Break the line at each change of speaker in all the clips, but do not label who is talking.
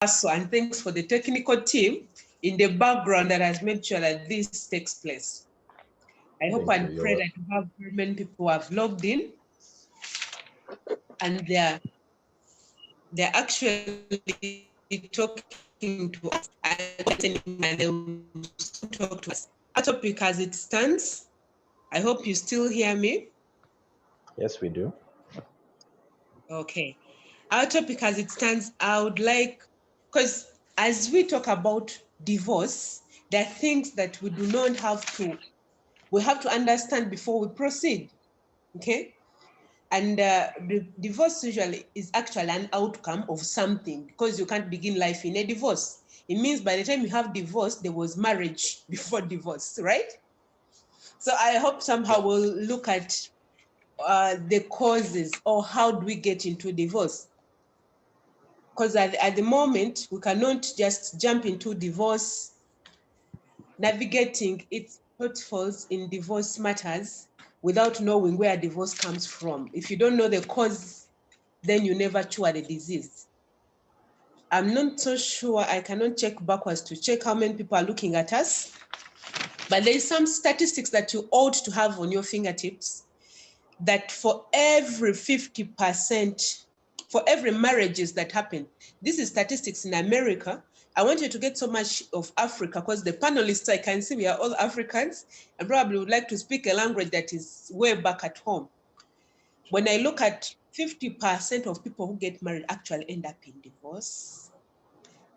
also, and thanks for the technical team in the background that has made sure that this takes place. I hope and pray that you have very many people who have logged in and they're actually talking to us and they will talk to us. Our topic as it stands, I hope you still hear me.
Yes, we do.
Okay. Our topic as it stands, I would like, because as we talk about divorce, there are things that we do not have to, we have to understand before we proceed, okay? And the divorce usually is actually an outcome of something, because you can't begin life in a divorce. It means by the time you have divorce, there was marriage before divorce, right? So I hope somehow we'll look at the causes, or how do we get into divorce? Because at the moment, we cannot just jump into divorce, navigating its pitfalls in divorce matters without knowing where divorce comes from. If you don't know the cause, then you never cure the disease. I'm not so sure, I cannot check backwards to check how many people are looking at us, but there's some statistics that you ought to have on your fingertips, that for every 50%, for every marriages that happen, this is statistics in America. I want you to get so much of Africa, because the panelists, I can see we are all Africans and probably would like to speak a language that is way back at home. When I look at 50% of people who get married actually end up in divorce.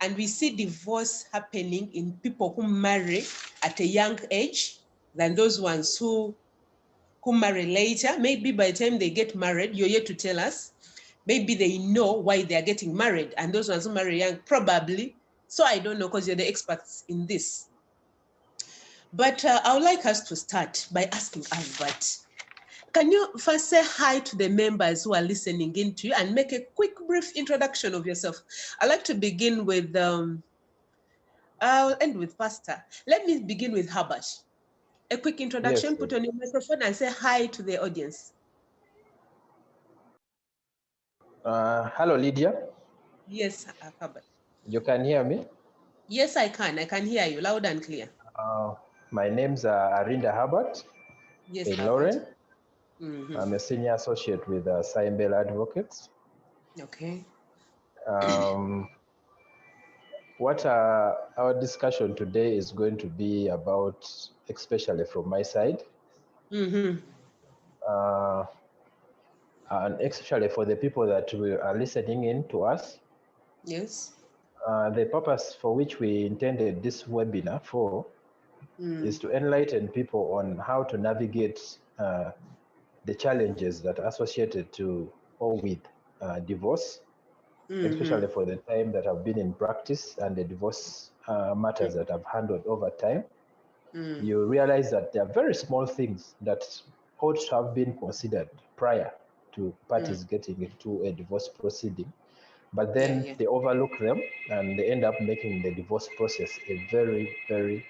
And we see divorce happening in people who marry at a young age than those ones who marry later. Maybe by the time they get married, you're yet to tell us, maybe they know why they are getting married. And those ones who marry young, probably. So I don't know, because you're the experts in this. But I would like us to start by asking Albert, can you first say hi to the members who are listening in to you and make a quick, brief introduction of yourself? I'd like to begin with, I'll end with Pastor. Let me begin with Herbert. A quick introduction, yes, put on your microphone and say hi to the audience.
Hello, Lydia.
Yes, Herbert.
You can hear me?
Yes, I can. I can hear you loud and clear.
My name's Arinda Herbert.
Yes,
in
Herbert.
Lauren. I'm a senior associate with Saimbel Advocates.
Okay.
What our discussion today is going to be about, especially from my side, and especially for the people that are listening in to us.
Yes.
The purpose for which we intended this webinar for is to enlighten people on how to navigate the challenges that are associated to or with divorce, especially for the time that I've been in practice and the divorce matters that I've handled over time. You realize that there are very small things that ought to have been considered prior to parties getting into a divorce proceeding, but then they overlook them and they end up making the divorce process a very, very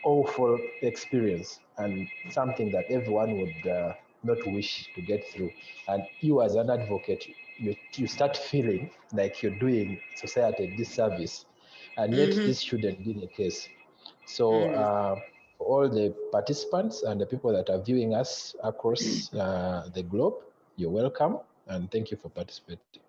awful experience and something that everyone would not wish to get through. And you as an advocate, you start feeling like you're doing society a disservice, and yet this shouldn't be the case. So for all the participants and the people that are viewing us across the globe, you're welcome, and thank you for participating.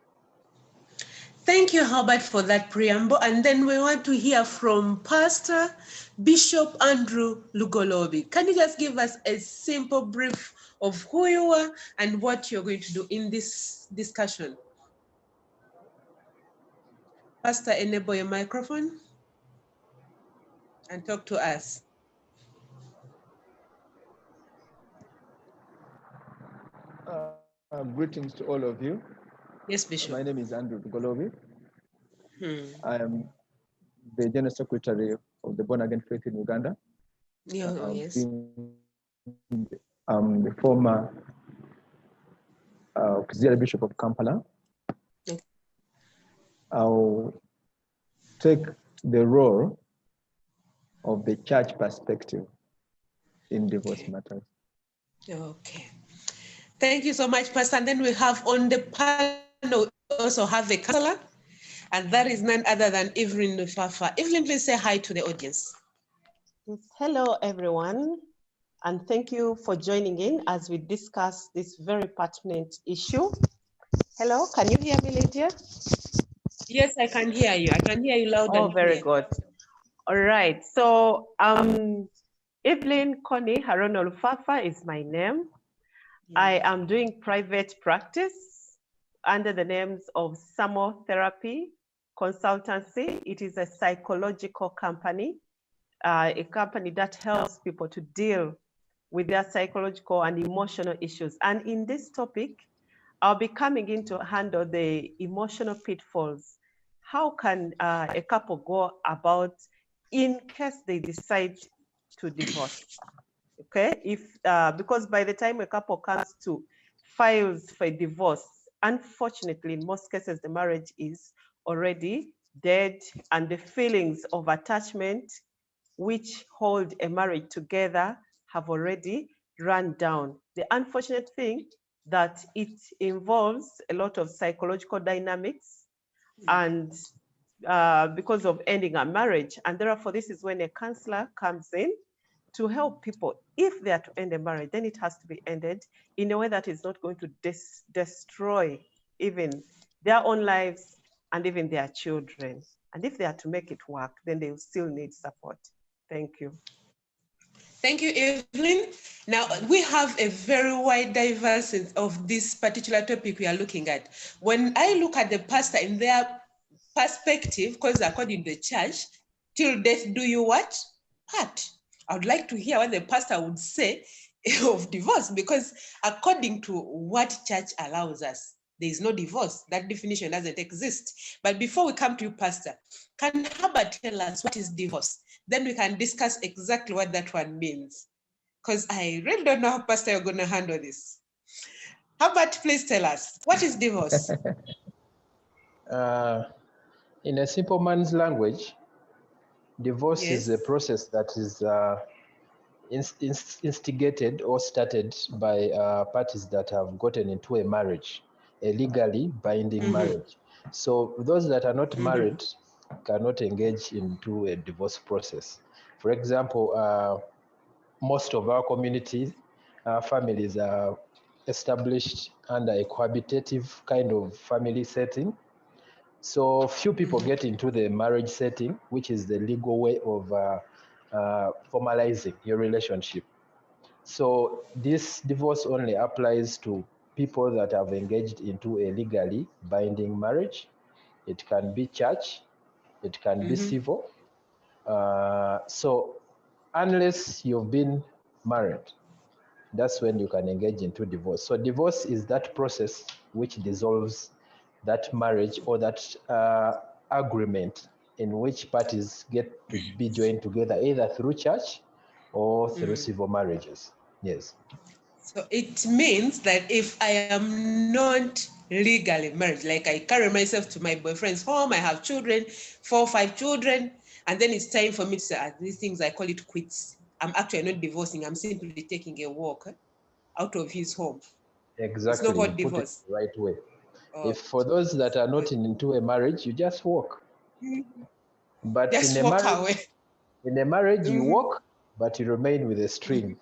Thank you, Herbert, for that preamble. And then we want to hear from Pastor Bishop Andrew Lugolobi. Can you just give us a simple brief of who you are and what you're going to do in this discussion? Pastor, enable your microphone and talk to us.
Greetings to all of you.
Yes, Bishop.
My name is Andrew Lugolobi. I am the General Secretary of the Born Again Faith in Uganda.
Yes.
I'm the former Auxiliary Bishop of Kampala.
Okay.
I'll take the role of the church perspective in divorce matters.
Okay. Thank you so much, Pastor. And then we have on the panel, we also have a counselor. And that is none other than Evelyn Lufafa. Evelyn, please say hi to the audience.
Yes, hello, everyone. And thank you for joining in as we discuss this very pertinent issue. Hello, can you hear me, Lydia?
Yes, I can hear you. I can hear you loud and clear.
Very good. All right. So, Evelyn Connie Kharono Lufafa is my name. I am doing private practice under the names of Samo Therapy Consultancy. It is a psychological company, a company that helps people to deal with their psychological and emotional issues. And in this topic, I'll be coming in to handle the emotional pitfalls. How can a couple go about in case they decide to divorce? Okay, because by the time a couple comes to files for divorce, unfortunately, in most cases, the marriage is already dead and the feelings of attachment which hold a marriage together have already run down. The unfortunate thing that it involves a lot of psychological dynamics and because of ending a marriage. And therefore, this is when a counselor comes in to help people. If they are to end a marriage, then it has to be ended in a way that is not going to destroy even their own lives and even their children. And if they are to make it work, then they will still need support. Thank you.
Thank you, Evelyn. Now, we have a very wide diversity of this particular topic we are looking at. When I look at the pastor in their perspective, because according to the church, till death do you what? Part. I would like to hear what the pastor would say of divorce, because according to what church allows us, there is no divorce. That definition doesn't exist. But before we come to you, Pastor, can Herbert tell us what is divorce? Then we can discuss exactly what that one means. Because I really don't know how, Pastor, you're going to handle this. Herbert, please tell us, what is divorce?
In a simple man's language, divorce is a process that is instigated or started by parties that have gotten into a marriage, a legally binding marriage. So those that are not married cannot engage into a divorce process. For example, most of our communities, families are established under a cohabitative kind of family setting. So few people get into the marriage setting, which is the legal way of formalizing your relationship. So this divorce only applies to people that have engaged into a legally binding marriage. It can be church, it can be civil. So unless you've been married, that's when you can engage into divorce. So divorce is that process which dissolves that marriage or that agreement in which parties get to be joined together either through church or through civil marriages. Yes.
So it means that if I am not legally married, like I carry myself to my boyfriend's home, I have children, 4 or 5 children, and then it's time for me to say, these things, I call it quits. I'm actually not divorcing, I'm simply taking a walk out of his home.
Exactly.
It's not called divorce.
Put it the right way. If for those that are not into a marriage, you just walk. But
just
in a
walk
marriage,
away.
In a marriage, you walk, but you remain with a string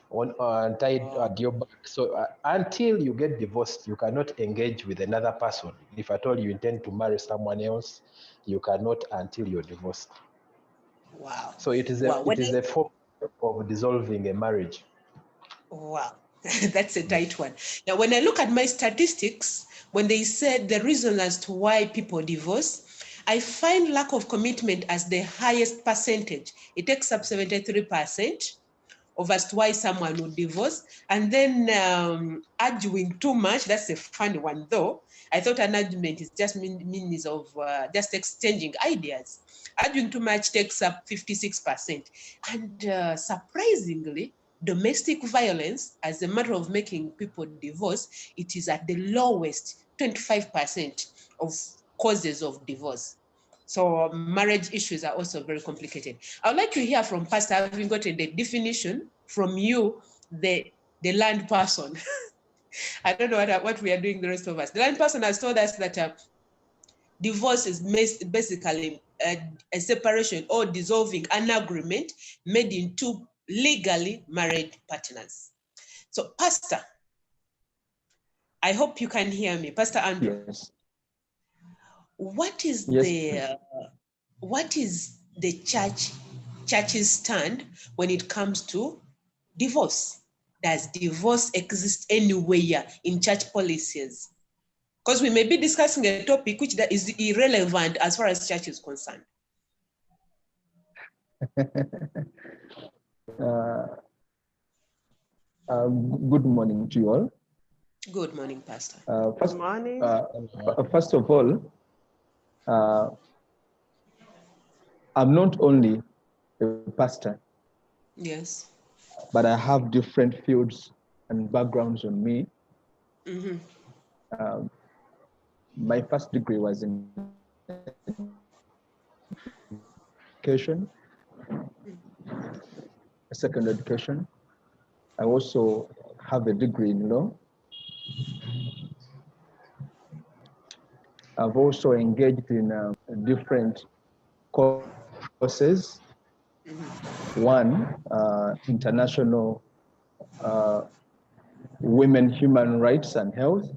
tied at your back. So until you get divorced, you cannot engage with another person. If at all you intend to marry someone else, you cannot until you're divorced.
Wow.
So it is a form of dissolving a marriage.
Wow. That's a tight one. Now, when I look at my statistics, when they said the reason as to why people divorce, I find lack of commitment as the highest percentage. It takes up 73% of as to why someone would divorce. And then arguing too much, that's a funny one though. I thought an argument is just means of just exchanging ideas. Arguing too much takes up 56%. And surprisingly, domestic violence, as a matter of making people divorce, it is at the lowest, 25% of causes of divorce. So marriage issues are also very complicated. I would like to hear from Pastor, having gotten the definition from you, the land person. I don't know what we are doing, the rest of us. The land person has told us that Divorce is basically a separation or dissolving an agreement made in two legally married partners. So, Pastor, I hope you can hear me. Pastor Andrew.
Yes.
What is the church's stand when it comes to divorce? Does divorce exist anywhere in church policies? Because we may be discussing a topic which that is irrelevant as far as church is concerned.
Good morning to you all.
Good morning, Pastor.
Good
morning.
First of all, I'm not only a pastor.
Yes.
But I have different fields and backgrounds on me.
Mm-hmm.
My first degree was in education, secondary education. I also have a degree in law. I've also engaged in different courses. Mm-hmm. One, international women, human rights and health.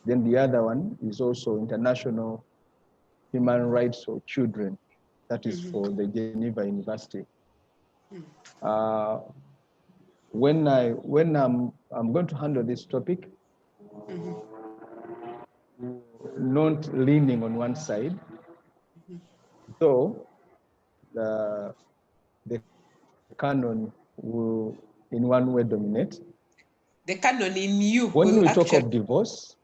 Then the other one is also international human rights for children. That is mm-hmm. for the Geneva University. Mm-hmm. When I'm going to handle this topic, mm-hmm. not leaning on one side, mm-hmm. though the canon will in one way dominate.
The canon in you.
When we talk of divorce,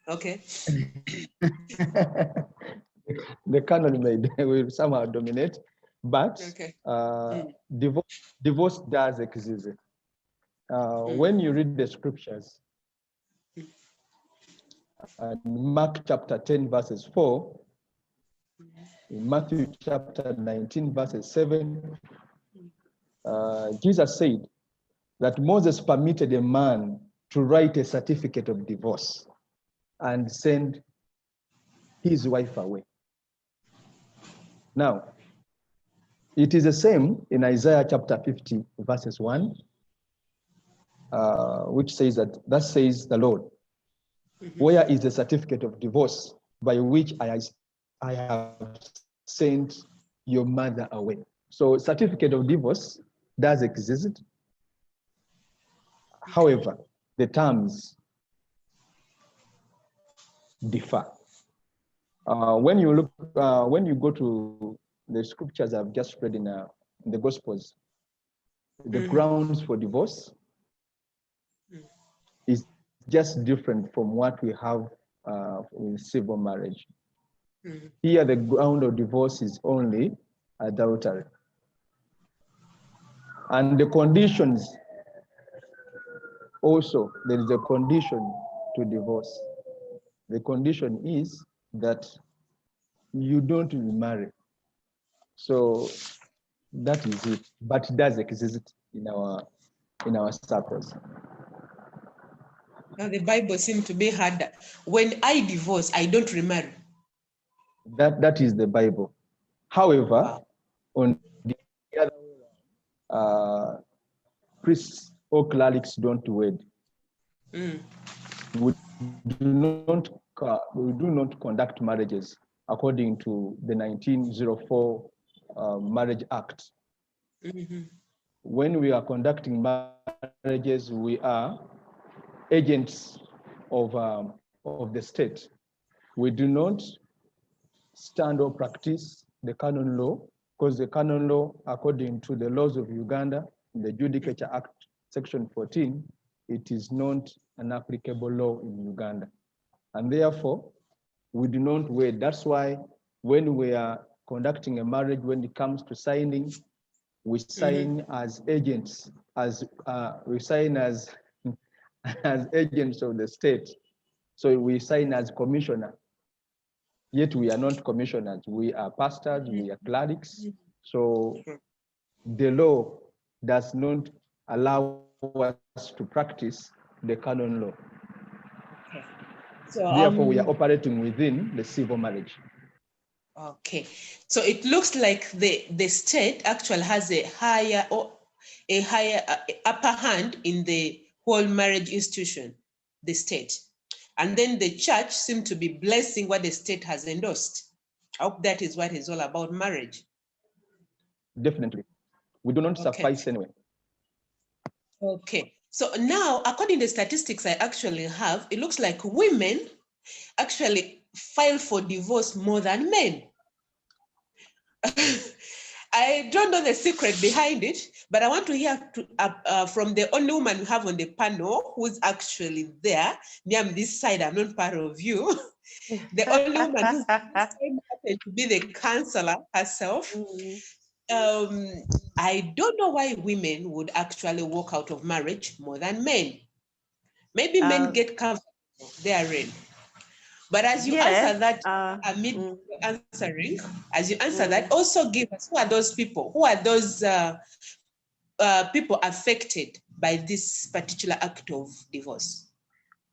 okay.
The canon will somehow dominate, but okay. Divorce does exist. When you read the scriptures, Mark chapter 10 verses 4, in Matthew chapter 19 verses 7, Jesus said that Moses permitted a man to write a certificate of divorce and send his wife away. Now, it is the same in Isaiah chapter 50 verses 1, which says that, thus says the Lord, mm-hmm. Where is the certificate of divorce by which I have sent your mother away? So certificate of divorce does exist. However, the terms differ. When you go to the scriptures I've just read in the Gospels, the mm-hmm. grounds for divorce is just different from what we have in civil marriage. Mm-hmm. Here, the ground of divorce is only adultery. And the conditions also, there is a condition to divorce. The condition is that you don't remarry. So that is it. But it does exist in our circles.
Now the Bible seems to be harder. When I divorce, I don't remarry.
That is the Bible. However, wow. On the other, priests or clerics don't wed. Mm. We do not conduct marriages according to the 1904 Marriage Act. Mm-hmm. When we are conducting marriages, we are agents of the state. We do not stand or practice the canon law, because the canon law, according to the laws of Uganda, the Judicature Act, Section 14, it is not an applicable law in Uganda. And therefore, we do not wed. That's why when we are conducting a marriage, when it comes to signing, we sign mm-hmm. as agents, we sign as agents of the state. So we sign as commissioner. Yet we are not commissioners. We are pastors, we are clerics. So the law does not allow us to practice the canon law.
So,
therefore, we are operating within the civil marriage.
Okay, so it looks like the state actually has a higher upper hand in the whole marriage institution, the state, and then the church seems to be blessing what the state has endorsed. I hope that is what is all about marriage.
Definitely, we do not suffice anyway.
Okay, so now according to the statistics I actually have, it looks like women actually file for divorce more than men. I don't know the secret behind it, but I want to hear from the only woman we have on the panel who's actually there. Me, I'm this side, I'm not part of you. The only woman who's happened to be the counselor herself. I don't know why women would actually walk out of marriage more than men. Maybe men get comfortable therein. But as you answer that, answering, as you answer that, also give us who are those people? Who are those people affected by this particular act of divorce?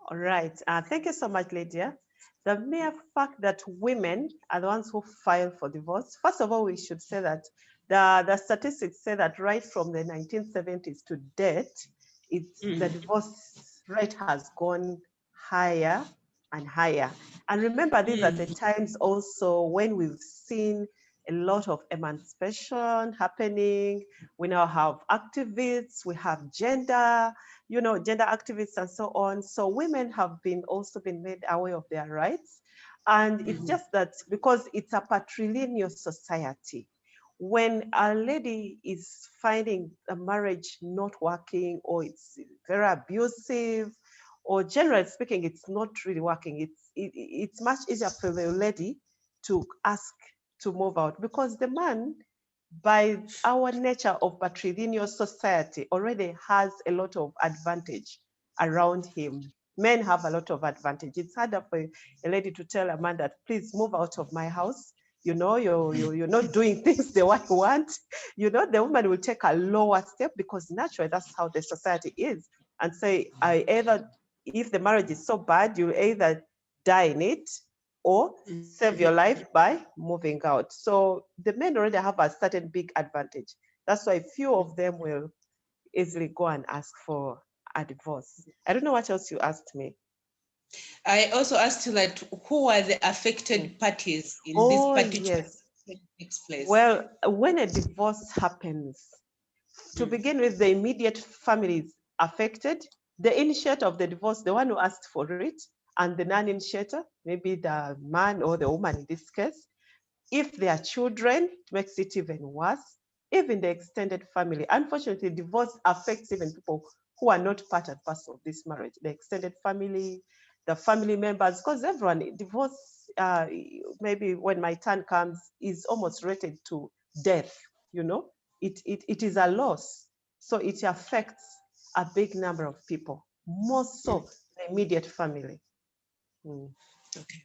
All right. Thank you so much, Lydia. The mere fact that women are the ones who file for divorce, first of all, we should say that the statistics say that right from the 1970s to date, the divorce rate has gone higher and higher. And remember, these are the times also when we've seen a lot of emancipation happening. We now have activists, we have gender activists and so on. So women have also been made aware of their rights. And it's just that because it's a patrilineal society, when a lady is finding a marriage not working, or it's very abusive, or generally speaking, it's not really working, it's much easier for the lady to ask to move out, because the man, by our nature of patrilineal society, already has a lot of advantage around him. Men have a lot of advantage. It's harder for a lady to tell a man that, please move out of my house. You're not doing things the way you want. The woman will take a lower step, because naturally that's how the society is, and say, if the marriage is so bad, you'll either die in it or save your life by moving out. So the men already have a certain big advantage. That's why few of them will easily go and ask for a divorce. I don't know what else you asked me.
I also asked you that who are the affected parties in this particular place?
Well, when a divorce happens, to begin with, the immediate family is affected. The initiator of the divorce, the one who asked for it, and the non-initiator, maybe the man or the woman in this case. If there are children, it makes it even worse. Even the extended family. Unfortunately, divorce affects even people who are not part and parcel of this marriage. The extended family, the family members, because everyone, divorce, maybe when my turn comes, is almost rated to death, It is a loss. So it affects a big number of people, more so the immediate family.
Okay.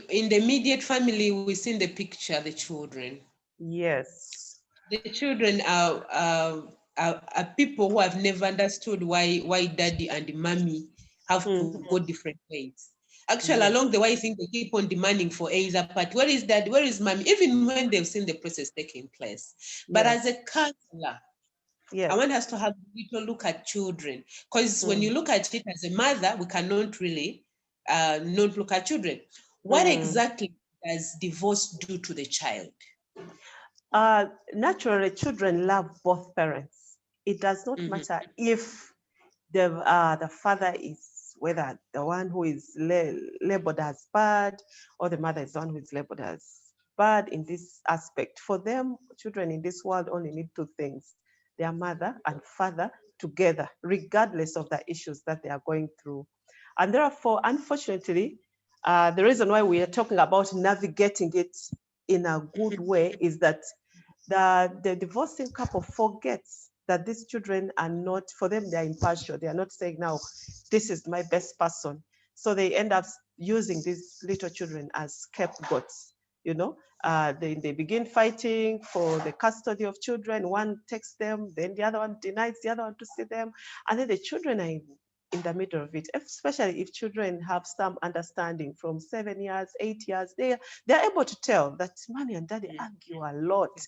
In the immediate family, we see in the picture the children.
Yes.
The children are people who have never understood why daddy and mommy have to go different ways. Actually, along the way, I think they keep on demanding for either party. Where is daddy? Where is mommy? Even when they've seen the process taking place. But as a counselor, I want us to have a little look at children, because when you look at it as a mother, we cannot really not look at children. What exactly does divorce do to the child?
Naturally, children love both parents. It does not matter if the father is, whether the one who is labeled as bad, or the mother is the one who is labeled as bad in this aspect. For them, children in this world only need two things: their mother and father together, regardless of the issues that they are going through. And therefore, unfortunately, the reason why we are talking about navigating it in a good way is that the divorcing couple forgets that these children are not, for them, they're impartial. They are not saying, now, this is my best person. So they end up using these little children as scapegoats. They begin fighting for the custody of children. One takes them, then the other one denies the other one to see them. And then the children are in the middle of it, especially if children have some understanding from 7 years, 8 years, they're able to tell that mommy and daddy argue a lot.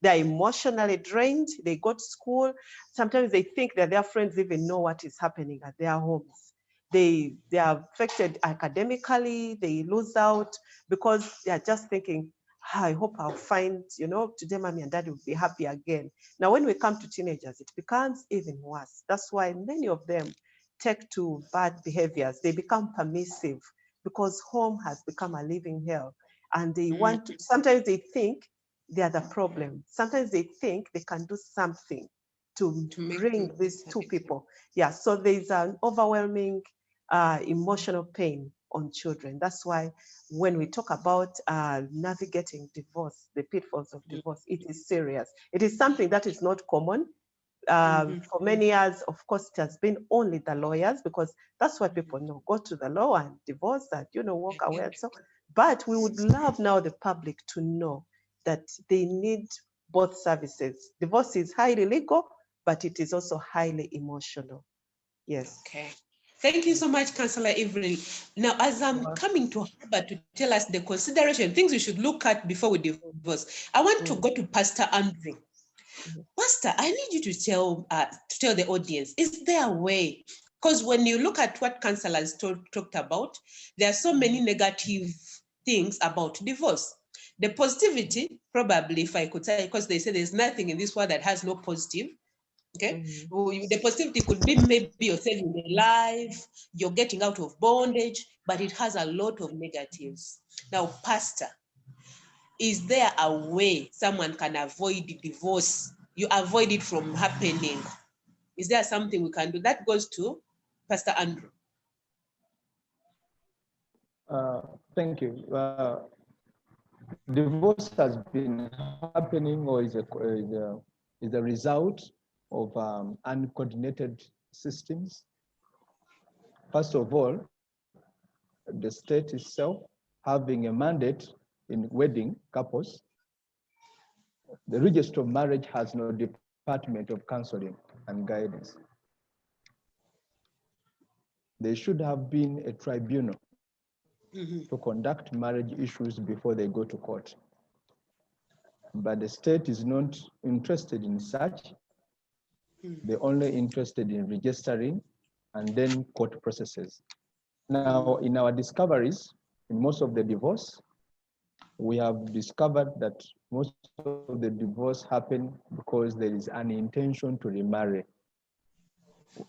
They're emotionally drained. They go to school. Sometimes they think that their friends even know what is happening at their homes. They are affected academically. They lose out because they are just thinking, I hope I'll find, today mommy and daddy will be happy again. Now, when we come to teenagers, it becomes even worse. That's why many of them take to bad behaviors. They become permissive because home has become a living hell. And they want to, sometimes they think they are the problem. Sometimes they think they can do something to bring these two people. Yeah, so there's an overwhelming emotional pain on children. That's why when we talk about navigating divorce, the pitfalls of divorce, it is serious. It is something that is not common. For many years, of course, it has been only the lawyers because that's what people know. Go to the law and divorce and, walk away and so. But we would love now the public to know that they need both services. Divorce is highly legal, but it is also highly emotional. Yes.
Okay. Thank you so much, Councillor Evelyn. Now, as I'm coming to Herbert to tell us the consideration, things we should look at before we divorce, I want to go to Pastor Andrew. Pastor, I need you to tell the audience, is there a way? Because when you look at what councillors talked about, there are so many negative things about divorce. The positivity, probably, if I could say, because they say there's nothing in this world that has no positive. Okay, the positivity could be maybe you're saving a life, you're getting out of bondage, but it has a lot of negatives. Now, Pastor, is there a way someone can avoid divorce? You avoid it from happening. Is there something we can do? That goes to Pastor Andrew.
Thank you. Divorce has been happening or is a result of uncoordinated systems. First of all, the state itself having a mandate in wedding couples. The Register of Marriage has no department of counseling and guidance. There should have been a tribunal to conduct marriage issues before they go to court. But the state is not interested in such. They're only interested in registering and then court processes. Now, in our discoveries, in most of the divorce, we have discovered that most of the divorce happen because there is an intention to remarry.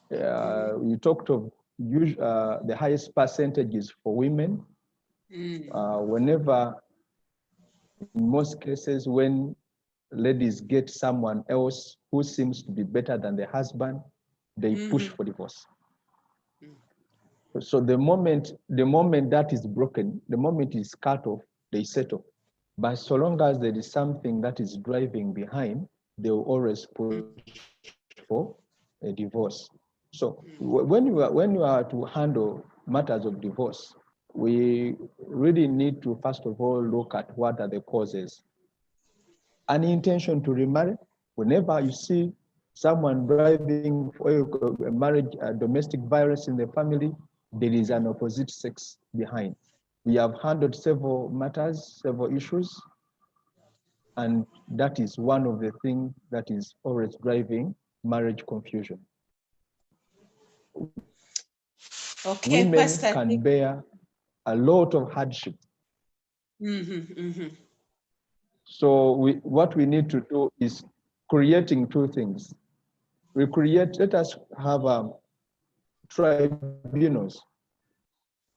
You talked of the highest percentages for women. Whenever, in most cases, when ladies get someone else who seems to be better than the husband, they push for divorce. So the moment that is broken, the moment it is cut off, they settle. But so long as there is something that is driving behind, they will always push for a divorce. So when you are to handle matters of divorce, we really need to first of all look at what are the causes. An intention to remarry. Whenever you see someone driving for a marriage, domestic violence in the family, there is an opposite sex behind. We have handled several matters, several issues, and that is one of the things that is always driving marriage confusion.
Okay,
women
Pastor,
can bear a lot of hardship. So what we need to do is creating two things. Let us have tribunals.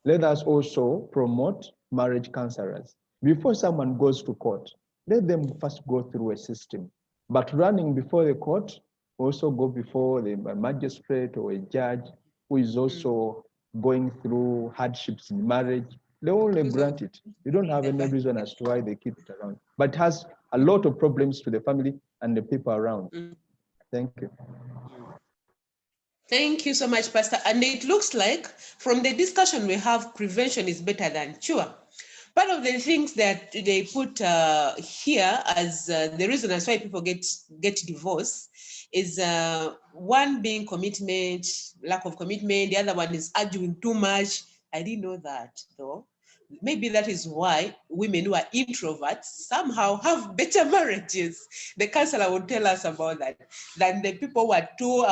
Let us also promote marriage counselors. Before someone goes to court, let them first go through a system. But running before the court, also go before the magistrate or a judge who is also going through hardships in marriage. They only grant it. You don't have any reason as to why they keep it around. But it has a lot of problems to the family and the people around. Thank you.
Thank you so much, Pastor. And it looks like from the discussion we have, prevention is better than cure. Part of the things that they put here as the reason as why people get divorced is one being commitment, lack of commitment. The other one is arguing too much. I didn't know that though. Maybe that is why women who are introverts somehow have better marriages. The counselor will tell us about that than the people who are too,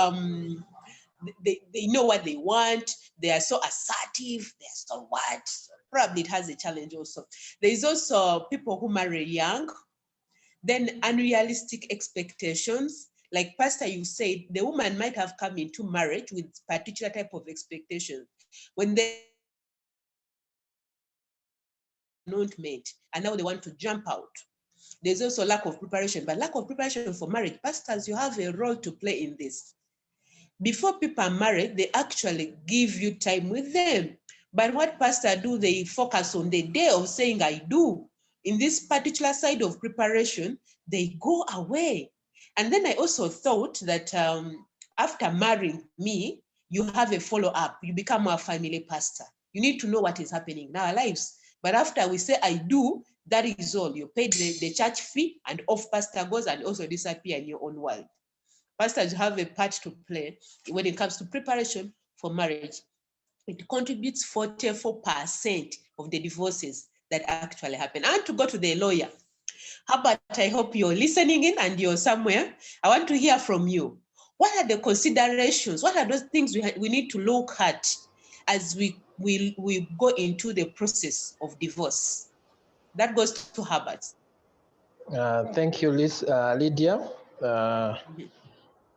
they know what they want. They are so assertive. They are so what? Probably it has a challenge also. There is also people who marry young, then unrealistic expectations. Like Pastor, you said, the woman might have come into marriage with particular type of expectation. When they not met, and now they want to jump out. There's also lack of preparation, but lack of preparation for marriage. Pastors, you have a role to play in this. Before people are married, they actually give you time with them. But what pastors do, they focus on the day of saying, I do. In this particular side of preparation, they go away. And then I also thought that after marrying me, you have a follow-up. You become a family pastor. You need to know what is happening in our lives. But after we say, I do, that is all. You paid the church fee and off pastor goes and also disappear in your own world. Pastors have a part to play when it comes to preparation for marriage. It contributes 44% of the divorces that actually happen. And to go to the lawyer. Herbert, I hope you're listening in and you're somewhere. I want to hear from you. What are the considerations? What are those things we need to look at as we go into the process of divorce? That goes to Herbert.
Thank you, Lydia.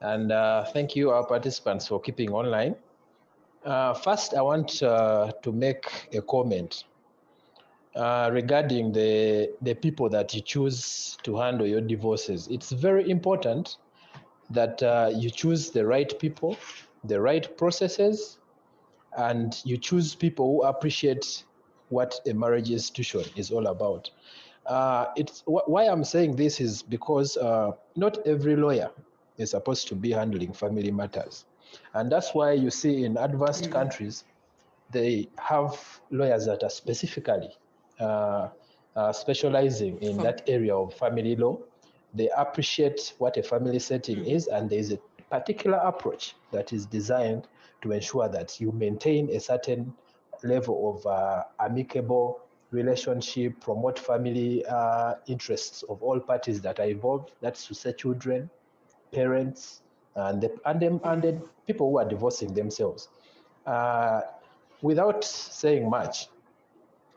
And thank you, our participants, for keeping online. First, I want to make a comment regarding the people that you choose to handle your divorces. It's very important that you choose the right people, the right processes, and you choose people who appreciate what a marriage institution is all about. Why I'm saying this is because not every lawyer is supposed to be handling family matters. And that's why you see in advanced countries, they have lawyers that are specifically specializing in that area of family law. They appreciate what a family setting is, and there is a particular approach that is designed to ensure that you maintain a certain level of amicable relationship, promote family interests of all parties that are involved. That's to say children, parents, and the people who are divorcing themselves. Without saying much,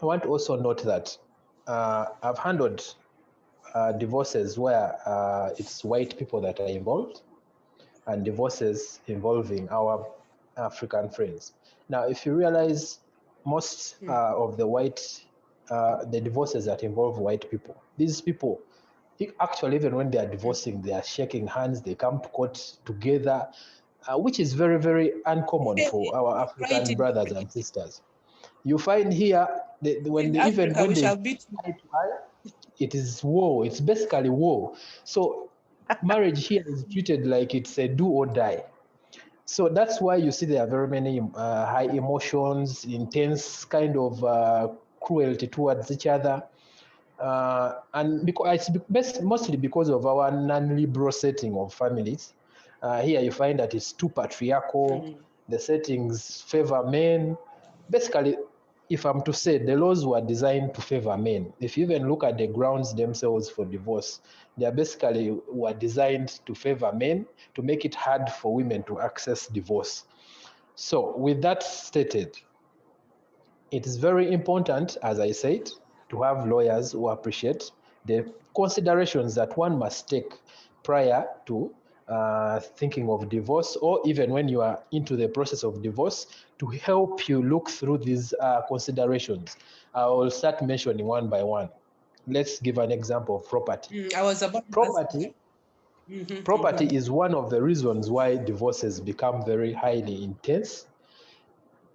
I want to also note that I've handled divorces where it's white people that are involved, and divorces involving our African friends. Now, if you realize most of the divorces that involve white people, these people, actually, even when they are divorcing, they are shaking hands, they come to court together, which is very, very uncommon for our African brothers and sisters. You find here, when they it is war. It's basically war. So marriage here is treated like it's a do or die. So that's why you see there are very many high emotions, intense kind of cruelty towards each other. And because it's mostly because of our non-liberal setting of families. Here you find that it's too patriarchal, the settings favor men. Basically, if I'm to say, the laws were designed to favor men. If you even look at the grounds themselves for divorce, they are basically were designed to favor men, to make it hard for women to access divorce. So with that stated, it is very important, as I said, to have lawyers who appreciate the considerations that one must take prior to thinking of divorce, or even when you are into the process of divorce, to help you look through these considerations. I will start mentioning one by one. Let's give an example of property. Property is one of the reasons why divorces become very highly intense.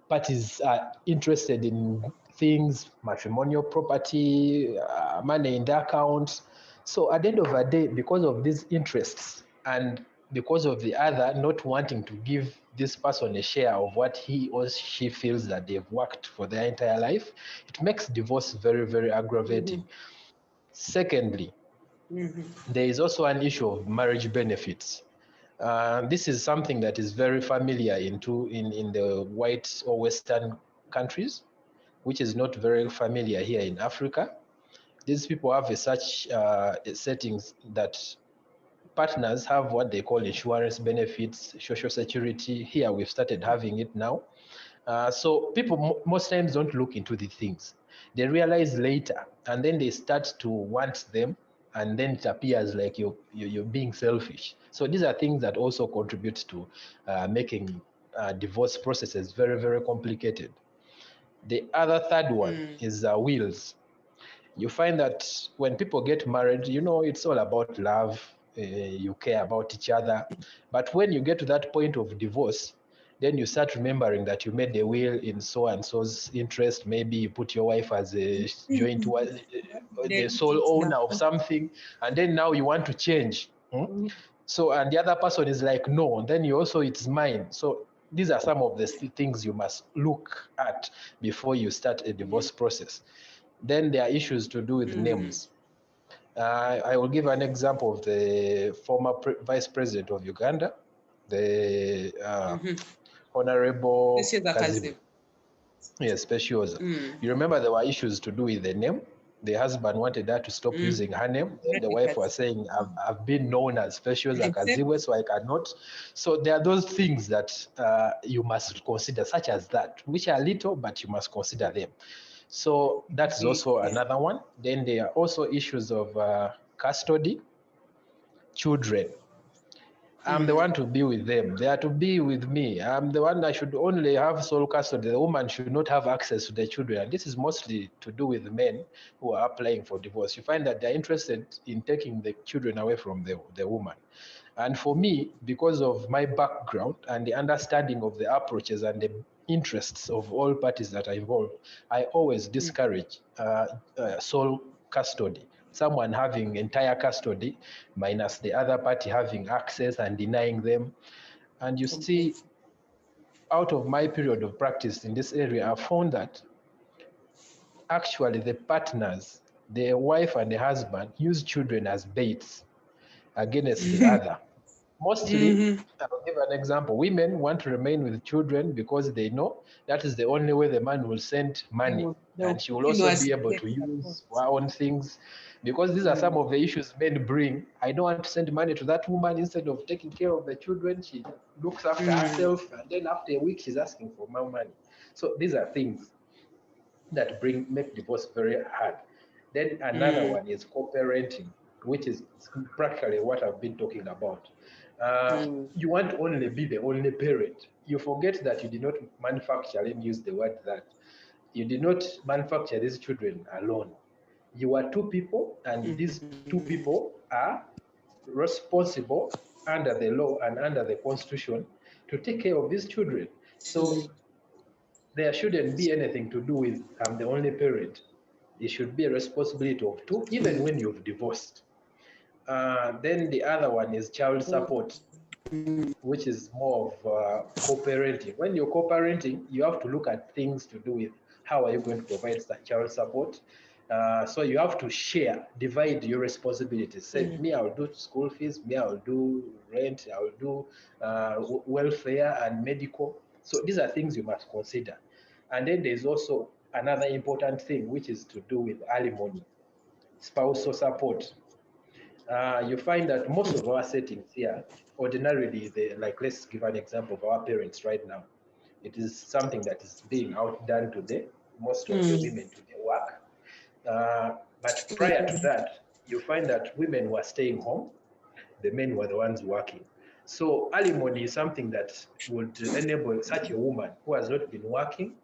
Parties are interested in things, matrimonial property, money in the account. So at the end of the day, because of these interests and because of the other not wanting to give this person a share of what he or she feels that they've worked for their entire life, it makes divorce very, very aggravating. Secondly, there is also an issue of marriage benefits. This is something that is very familiar in the white or Western countries, which is not very familiar here in Africa. These people have such settings that partners have what they call insurance benefits, social security. Here we've started having it now. So people most times don't look into the things. They realize later, and then they start to want them, and then it appears like you're being selfish. So these are things that also contribute to making divorce processes very, very complicated. The other third one is wills. You find that when people get married, it's all about love. You care about each other. But when you get to that point of divorce, then you start remembering that you made a will in so and so's interest. Maybe you put your wife as a joint, the sole owner of something, and then now you want to change. So, and the other person is like, no, then you also, it's mine. So these are some of the things you must look at before you start a divorce process. Then there are issues to do with names. I will give an example of the former Vice President of Uganda, the Honorable Kazibu. Yes, Speciosa. You remember there were issues to do with the name. The husband wanted her to stop using her name. Then the wife was saying, I've been known as Speciosa Kaziwe, so I cannot. So there are those things that you must consider, such as that, which are little, but you must consider them. So that's also another one. Then there are also issues of custody, children. I'm the one to be with them. They are to be with me. I'm the one that should only have sole custody. The woman should not have access to the children. And this is mostly to do with men who are applying for divorce. You find that they're interested in taking the children away from the woman. And for me, because of my background and the understanding of the approaches and the interests of all parties that are involved, I always discourage sole custody. Someone having entire custody minus the other party having access and denying them. And you see, out of my period of practice in this area, I found that actually the partners, the wife and the husband, use children as baits against the other. Mostly, I'll give an example. Women want to remain with children because they know that is the only way the man will send money. And she will also be able to use her own things. Because these are some of the issues men bring. I don't want to send money to that woman. Instead of taking care of the children, she looks after herself. And then after a week, she's asking for more money. So these are things that make divorce very hard. Then another one is co-parenting, which is practically what I've been talking about. You want to only be the only parent. You forget that you did not manufacture, let me use the word that, you did not manufacture these children alone. You are two people, and these two people are responsible under the law and under the Constitution to take care of these children. So there shouldn't be anything to do with I'm the only parent. It should be a responsibility of two, even when you've divorced. Then the other one is child support, which is more of co-parenting. When you're co-parenting, you have to look at things to do with how are you going to provide child support. So you have to share, divide your responsibilities. Say, me, I'll do school fees, me, I'll do rent, I'll do welfare and medical. So these are things you must consider. And then there's also another important thing, which is to do with alimony, spousal support. You find that most of our settings here, ordinarily, let's give an example of our parents right now. It is something that is being outdone today. Most of the women today work. But prior to that, you find that women were staying home, the men were the ones working. So alimony is something that would enable such a woman who has not been working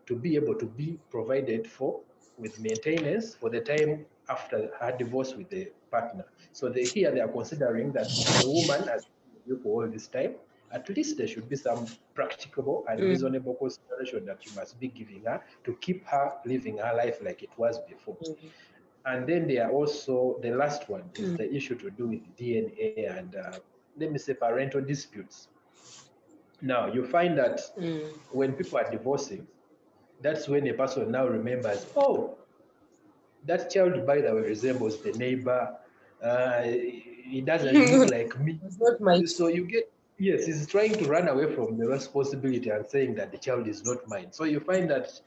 to be able to be provided for with maintenance for the time after her divorce with the partner. So here they are considering that the woman has been with you for all this time. At least there should be some practicable and reasonable consideration that you must be giving her to keep her living her life like it was before. And then there are also, the last one is the issue to do with DNA and let me say parental disputes. Now you find that when people are divorcing, that's when a person now remembers, oh, that child, by the way, resembles the neighbor. He doesn't look like me.
It's not my
So you get, yes, he's trying to run away from the responsibility and saying that the child is not mine. So you find that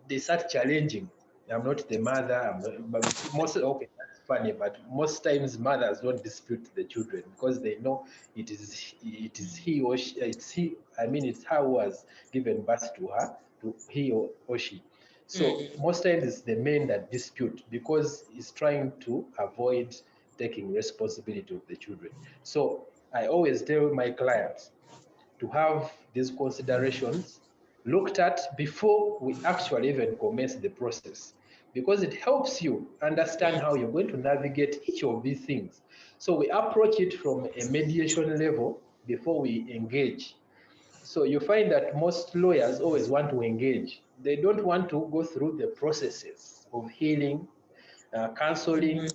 they start challenging. I'm not the mother. But most, okay, that's funny, but most times mothers don't dispute the children because they know it is he or she, it's he. I mean, it's her who has given birth to her, to he or she. So most times it's the men that dispute because he's trying to avoid taking responsibility of the children. So I always tell my clients to have these considerations looked at before we actually even commence the process, because it helps you understand how you're going to navigate each of these things. So we approach it from a mediation level before we engage. So you find that most lawyers always want to engage. They don't want to go through the processes of healing, counseling,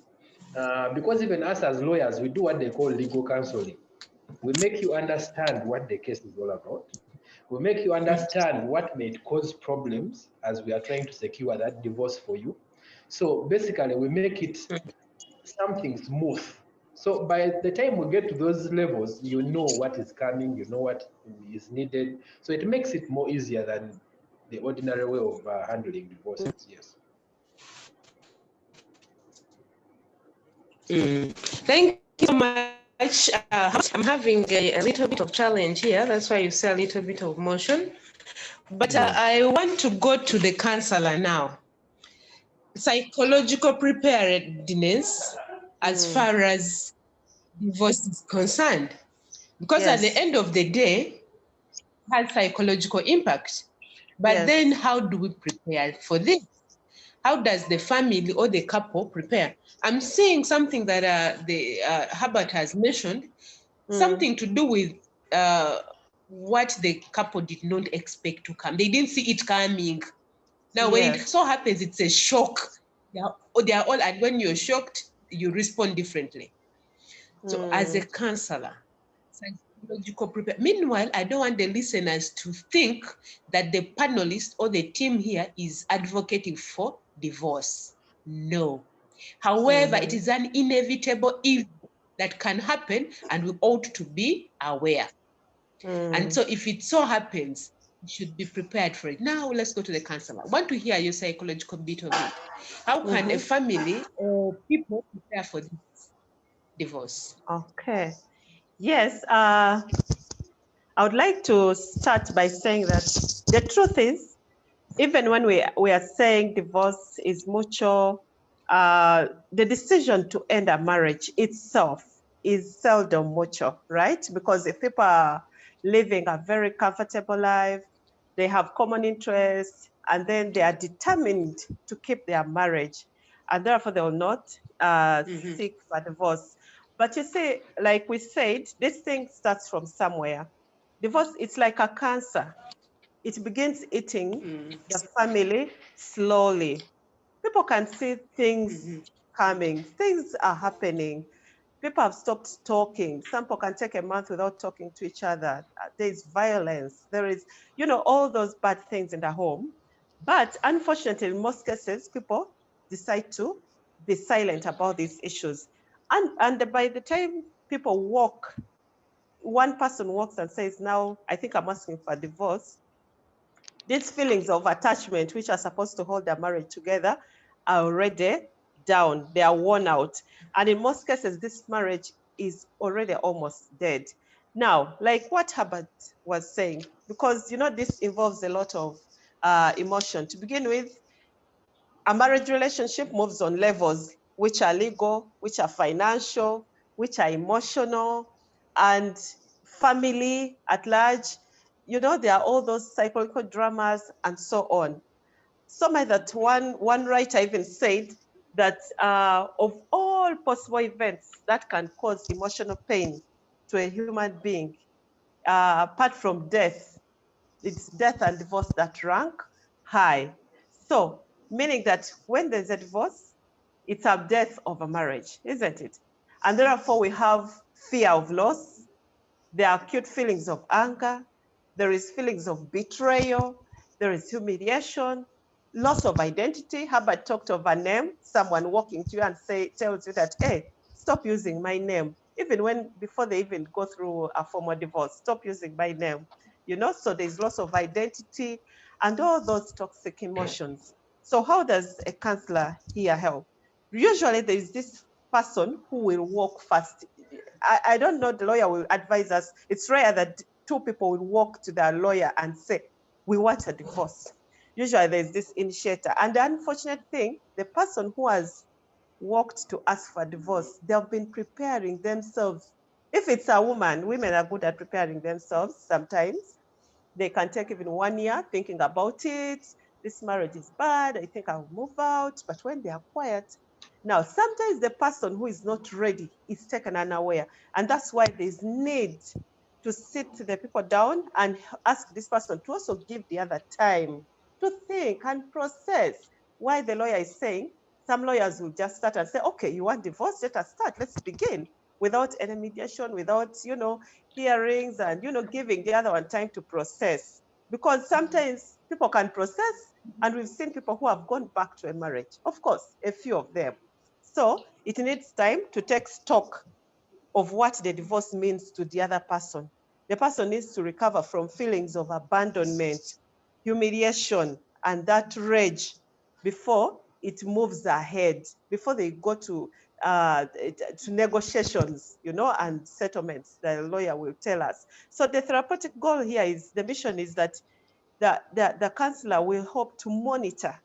because even us as lawyers, we do what they call legal counseling. We make you understand what the case is all about. We make you understand what may cause problems as we are trying to secure that divorce for you. So basically, we make it something smooth. So by the time we get to those levels, you know what is coming, you know what is needed. So it makes it more easier than the ordinary way of handling divorces. Yes.
Thank you so much. I'm having a little bit of challenge here. That's why you see a little bit of motion. But I want to go to the counselor now. Psychological preparedness as far as divorce is concerned. Because at the end of the day, it has psychological impact. But then how do we prepare for this? How does the family or the couple prepare? I'm seeing something that Herbert has mentioned, something to do with what the couple did not expect to come. They didn't see it coming. Now, when it so happens, it's a shock. They are all, and when you're shocked, you respond differently. So as a counselor, psychological prepare. Meanwhile, I don't want the listeners to think that the panelist or the team here is advocating for divorce. No. However, it is an inevitable evil that can happen, and we ought to be aware. And so if it so happens, you should be prepared for it. Now let's go to the counselor. I want to hear your psychological bit of it. How can a family or people prepare for this divorce?
Okay. Yes, I would like to start by saying that the truth is, even when we are saying divorce is mutual, the decision to end a marriage itself is seldom mutual, right? Because if people are living a very comfortable life, they have common interests, and then they are determined to keep their marriage, and therefore they will not seek for divorce. But you see, like we said, this thing starts from somewhere. Divorce, it's like a cancer. It begins eating the family slowly. People can see things coming. Things are happening. People have stopped talking. Some people can take a month without talking to each other. There's violence. There is, all those bad things in the home. But unfortunately, in most cases, people decide to be silent about these issues. And by the time people walk, one person walks and says, now, I think I'm asking for divorce. These feelings of attachment, which are supposed to hold their marriage together, are already down. They are worn out. And in most cases, this marriage is already almost dead. Now, like what Herbert was saying, because, this involves a lot of emotion. To begin with, a marriage relationship moves on levels, which are legal, which are financial, which are emotional, and family at large. There are all those psychological dramas and so on. So much that one writer even said that of all possible events that can cause emotional pain to a human being, apart from death, it's death and divorce that rank high. So, meaning that when there's a divorce, it's a death of a marriage, isn't it? And therefore, we have fear of loss. There are acute feelings of anger. There is feelings of betrayal. There is humiliation, loss of identity. Herbert talked of a name, someone walking to you and tells you that, hey, stop using my name. Even before they even go through a formal divorce, stop using my name. You know, so there's loss of identity and all those toxic emotions. So how does a counselor here help? Usually there's this person who will walk first. I don't know, the lawyer will advise us. It's rare that two people will walk to their lawyer and say, we want a divorce. Usually there's this initiator. And the unfortunate thing, the person who has walked to ask for divorce, they've been preparing themselves. If it's a woman, women are good at preparing themselves sometimes. They can take even 1 year thinking about it. This marriage is bad. I think I'll move out. But when they are quiet, now sometimes the person who is not ready is taken unaware. And that's why there's need to sit the people down and ask this person to also give the other time to think and process why the lawyer is saying. Some lawyers will just start and say, okay, you want divorce? Let us start. Let's begin, without any mediation, without, hearings and, giving the other one time to process. Because sometimes people can process, and we've seen people who have gone back to a marriage. Of course, a few of them. So it needs time to take stock of what the divorce means to the other person. The person needs to recover from feelings of abandonment, humiliation, and that rage before it moves ahead, before they go to negotiations, and settlements. The lawyer will tell us. So the therapeutic goal here is, the mission is that the counselor will hope to monitor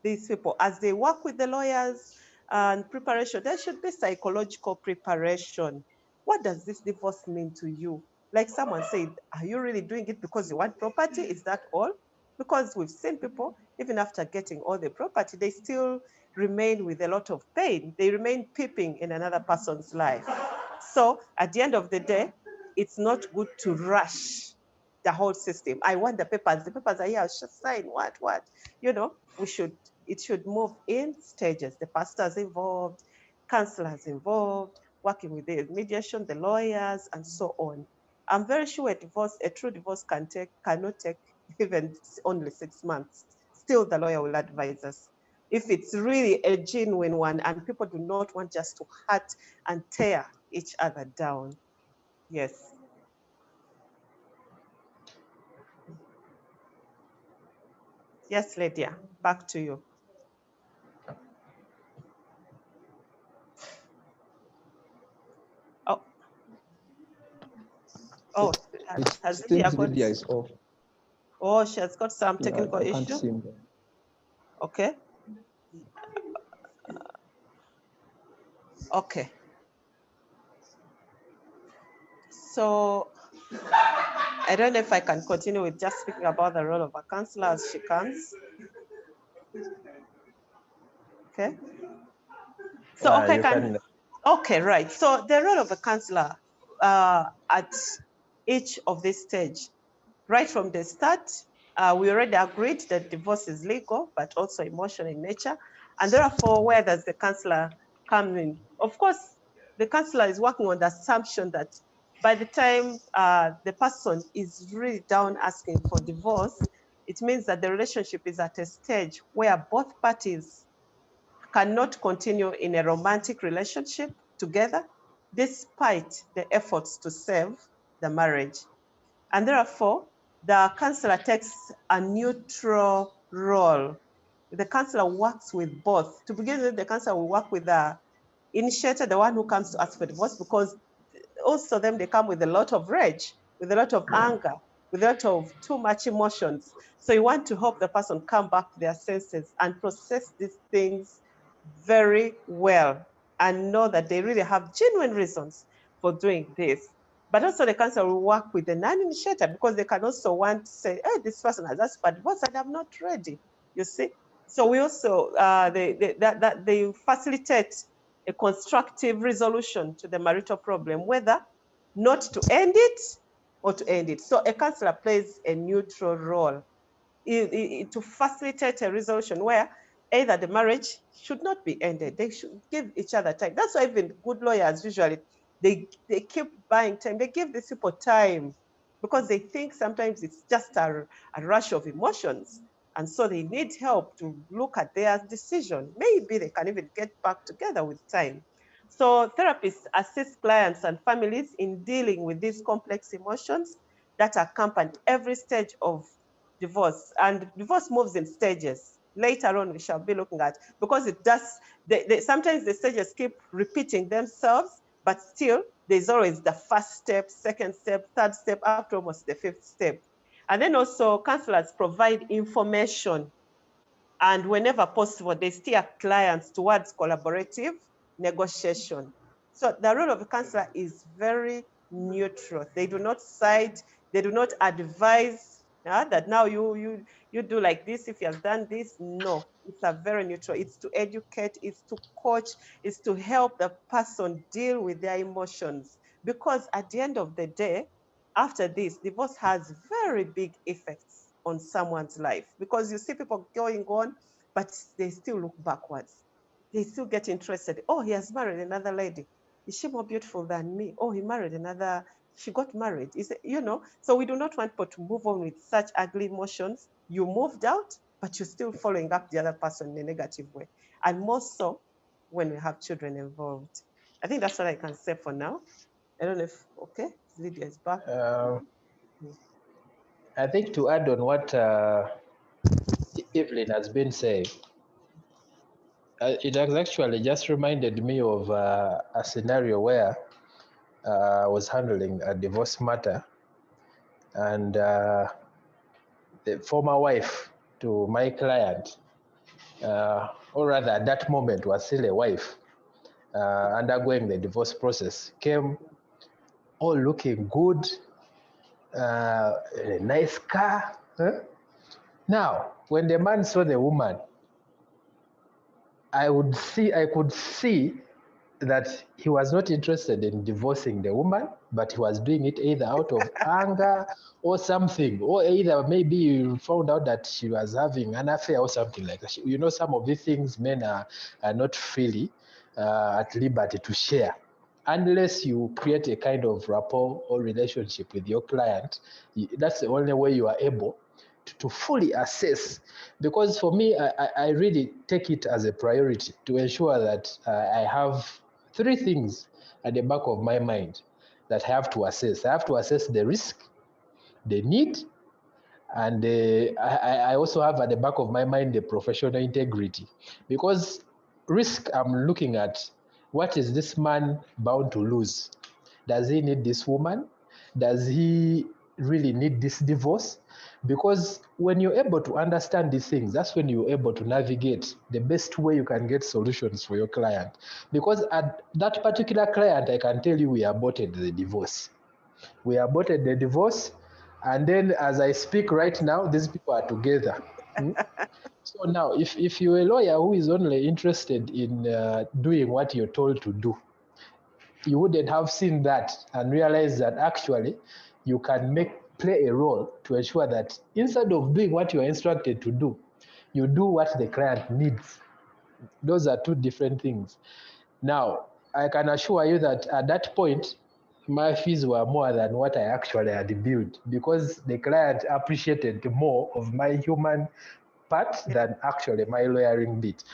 these people as they work with the lawyers and preparation. There should be psychological preparation. What does this divorce mean to you? Like someone said, are you really doing it because you want property? Is that all? Because we've seen people, even after getting all the property, they still remain with a lot of pain. They remain peeping in another person's life. So at the end of the day, it's not good to rush the whole system. I want the papers. The papers are here. I'll just sign what? It should move in stages. The pastors involved, counselors involved, working with the mediation, the lawyers, and so on. I'm very sure a true divorce cannot take even only 6 months. Still, the lawyer will advise us. If it's really a genuine one and people do not want just to hurt and tear each other down. Yes. Yes, Lydia, back to you. Has
Lydia is off.
Oh, she has got some technical issue. Okay. Okay. So I don't know if I can continue with just speaking about the role of a counselor as she comes. Okay. So okay, right. So the role of a counselor at each of this stage, right from the start, we already agreed that divorce is legal, but also emotional in nature. And therefore, where does the counselor come in? Of course, the counselor is working on the assumption that by the time the person is really down asking for divorce, it means that the relationship is at a stage where both parties cannot continue in a romantic relationship together, despite the efforts to save the marriage. And therefore, the counselor takes a neutral role. The counselor works with both. To begin with, the counselor will work with the initiator, the one who comes to ask for divorce, because also they come with a lot of rage, with a lot of anger, with a lot of too much emotions. So you want to help the person come back to their senses and process these things very well and know that they really have genuine reasons for doing this. But also the counselor will work with the non-initiator, because they can also want to say, hey, this person has asked for divorce and I'm not ready, you see? So we also, they facilitate a constructive resolution to the marital problem, whether not to end it or to end it. So a counselor plays a neutral role to facilitate a resolution where either the marriage should not be ended. They should give each other time. That's why even good lawyers usually, they keep buying time. They give these people time because they think sometimes it's just a rush of emotions. And so they need help to look at their decision. Maybe they can even get back together with time. So therapists assist clients and families in dealing with these complex emotions that accompany every stage of divorce. And divorce moves in stages. Later on, we shall be looking at, because it does, sometimes the stages keep repeating themselves, but still there's always the first step, second step, third step, up to almost the fifth step. And then also counselors provide information, and whenever possible, they steer clients towards collaborative negotiation. So the role of a counselor is very neutral. They do not side, they do not advise that now you do like this if you have done this. No, it's a very neutral. It's to educate, it's to coach, it's to help the person deal with their emotions. Because at the end of the day, after this, divorce has very big effects on someone's life, because you see people going on, but they still look backwards. They still get interested. Oh, he has married another lady. Is she more beautiful than me? Oh, he married another, she got married. Is it, so we do not want people to move on with such ugly emotions. You moved out, but you're still following up the other person in a negative way. And more so when we have children involved. I think that's what I can say for now. I don't know if, okay, Lydia is back.
I think to add on what Evelyn has been saying, it has actually just reminded me of a scenario where I was handling a divorce matter, and the former wife to my client, or rather at that moment was still a wife, undergoing the divorce process, came all looking good, a nice car. Huh? Now, when the man saw the woman, I could see that he was not interested in divorcing the woman, but he was doing it either out of anger or something, or either maybe you found out that she was having an affair or something like that. You know, some of these things men are not freely at liberty to share. Unless you create a kind of rapport or relationship with your client, that's the only way you are able to fully assess. Because for me, I really take it as a priority to ensure that I have three things at the back of my mind that I have to assess. I have to assess the risk, the need, and I also have at the back of my mind the professional integrity. Because risk, I'm looking at, what is this man bound to lose? Does he need this woman? Does he really need this divorce? Because when you're able to understand these things, that's when you're able to navigate the best way you can get solutions for your client. Because at that particular client, I can tell you we aborted the divorce. We aborted the divorce, and then as I speak right now, these people are together. So now, if you're a lawyer who is only interested in doing what you're told to do, you wouldn't have seen that and realized that actually you can play a role to ensure that instead of doing what you're instructed to do, you do what the client needs. Those are two different things. Now, I can assure you that at that point, my fees were more than what I actually had billed, because the client appreciated more of my human part than actually my lawyering bit.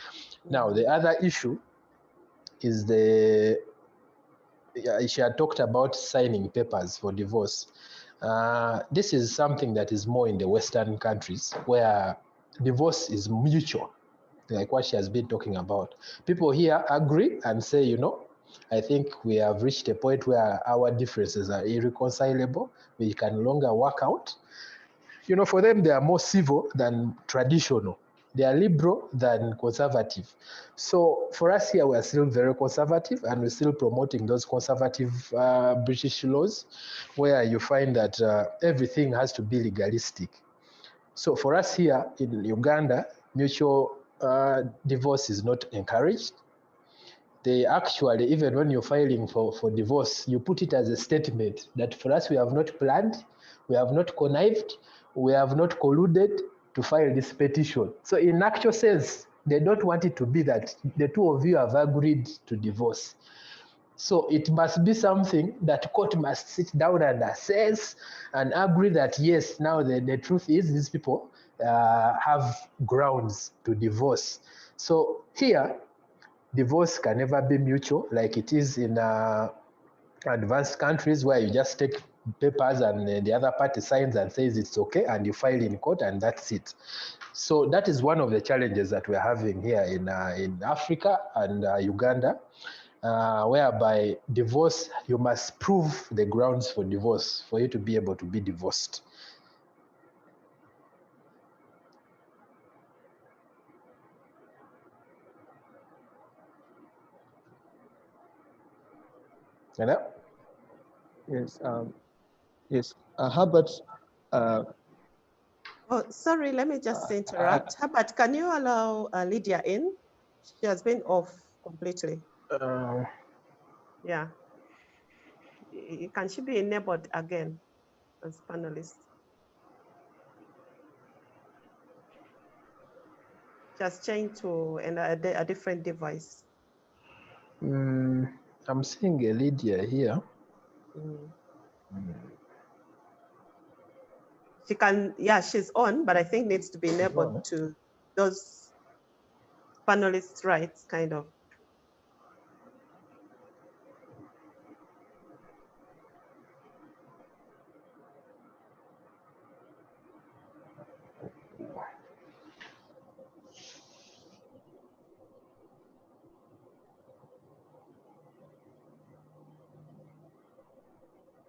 Now, the other issue is she had talked about signing papers for divorce. This is something that is more in the Western countries, where divorce is mutual, like what she has been talking about. People here agree and say, I think we have reached a point where our differences are irreconcilable. We can no longer work out. For them, they are more civil than traditional. They are liberal than conservative. So for us here, we are still very conservative, and we're still promoting those conservative British laws, where you find that everything has to be legalistic. So for us here in Uganda, mutual divorce is not encouraged. They actually, even when you're filing for divorce, you put it as a statement that for us, we have not planned, we have not connived, we have not colluded to file this petition. So in actual sense, they don't want it to be that the two of you have agreed to divorce. So it must be something that court must sit down and assess and agree that, yes, now the truth is these people have grounds to divorce. So here, divorce can never be mutual like it is in advanced countries where you just take papers and the other party signs and says it's okay and you file in court and that's it. So that is one of the challenges that we're having here in Africa and Uganda, whereby divorce, you must prove the grounds for divorce for you to be able to be divorced. Hello?
Yes. Yes. Herbert.
Oh, sorry, let me just interrupt. Herbert, can you allow Lydia in? She has been off completely. Yeah. Can she be enabled again as panelist? Just change to a different device.
I'm seeing a Lydia here.
She can, yeah, she's on, but I think needs to be enabled to those panelists' rights, kind of.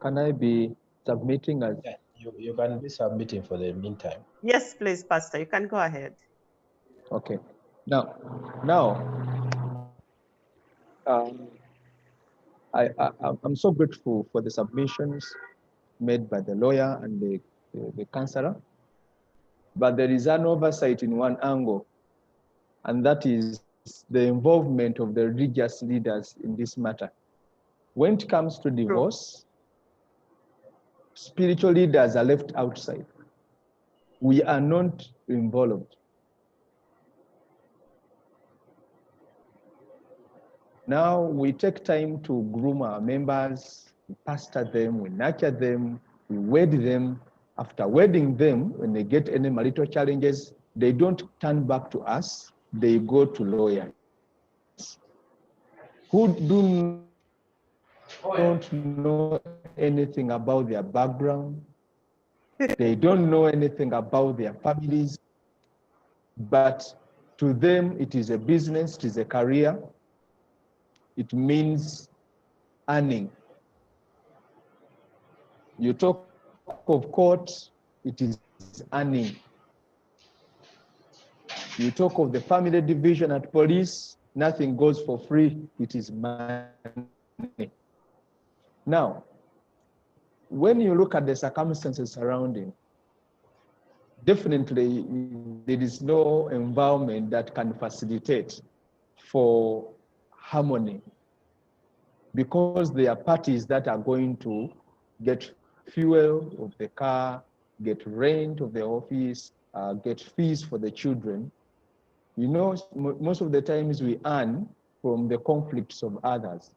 Can I be submitting as?
Yeah, you can be submitting for the meantime.
Yes, please, Pastor, you can go ahead.
Okay. Now, I'm so grateful for the submissions made by the lawyer and the counselor, but there is an oversight in one angle, and that is the involvement of the religious leaders in this matter. When it comes to divorce, spiritual leaders are left outside. We are not involved. Now we take time to groom our members, we pastor them, we nurture them, we wed them. After wedding them, when they get any marital challenges, they don't turn back to us, they go to lawyers who don't know anything about their background. They don't know anything about their families, but to them, it is a business, it is a career. It means earning. You talk of court, it is earning. You talk of the family division at police, nothing goes for free, it is money. Now, when you look at the circumstances surrounding, definitely there is no environment that can facilitate for harmony, because there are parties that are going to get fuel of the car, get rent of the office, get fees for the children. You know, most of the times we earn from the conflicts of others.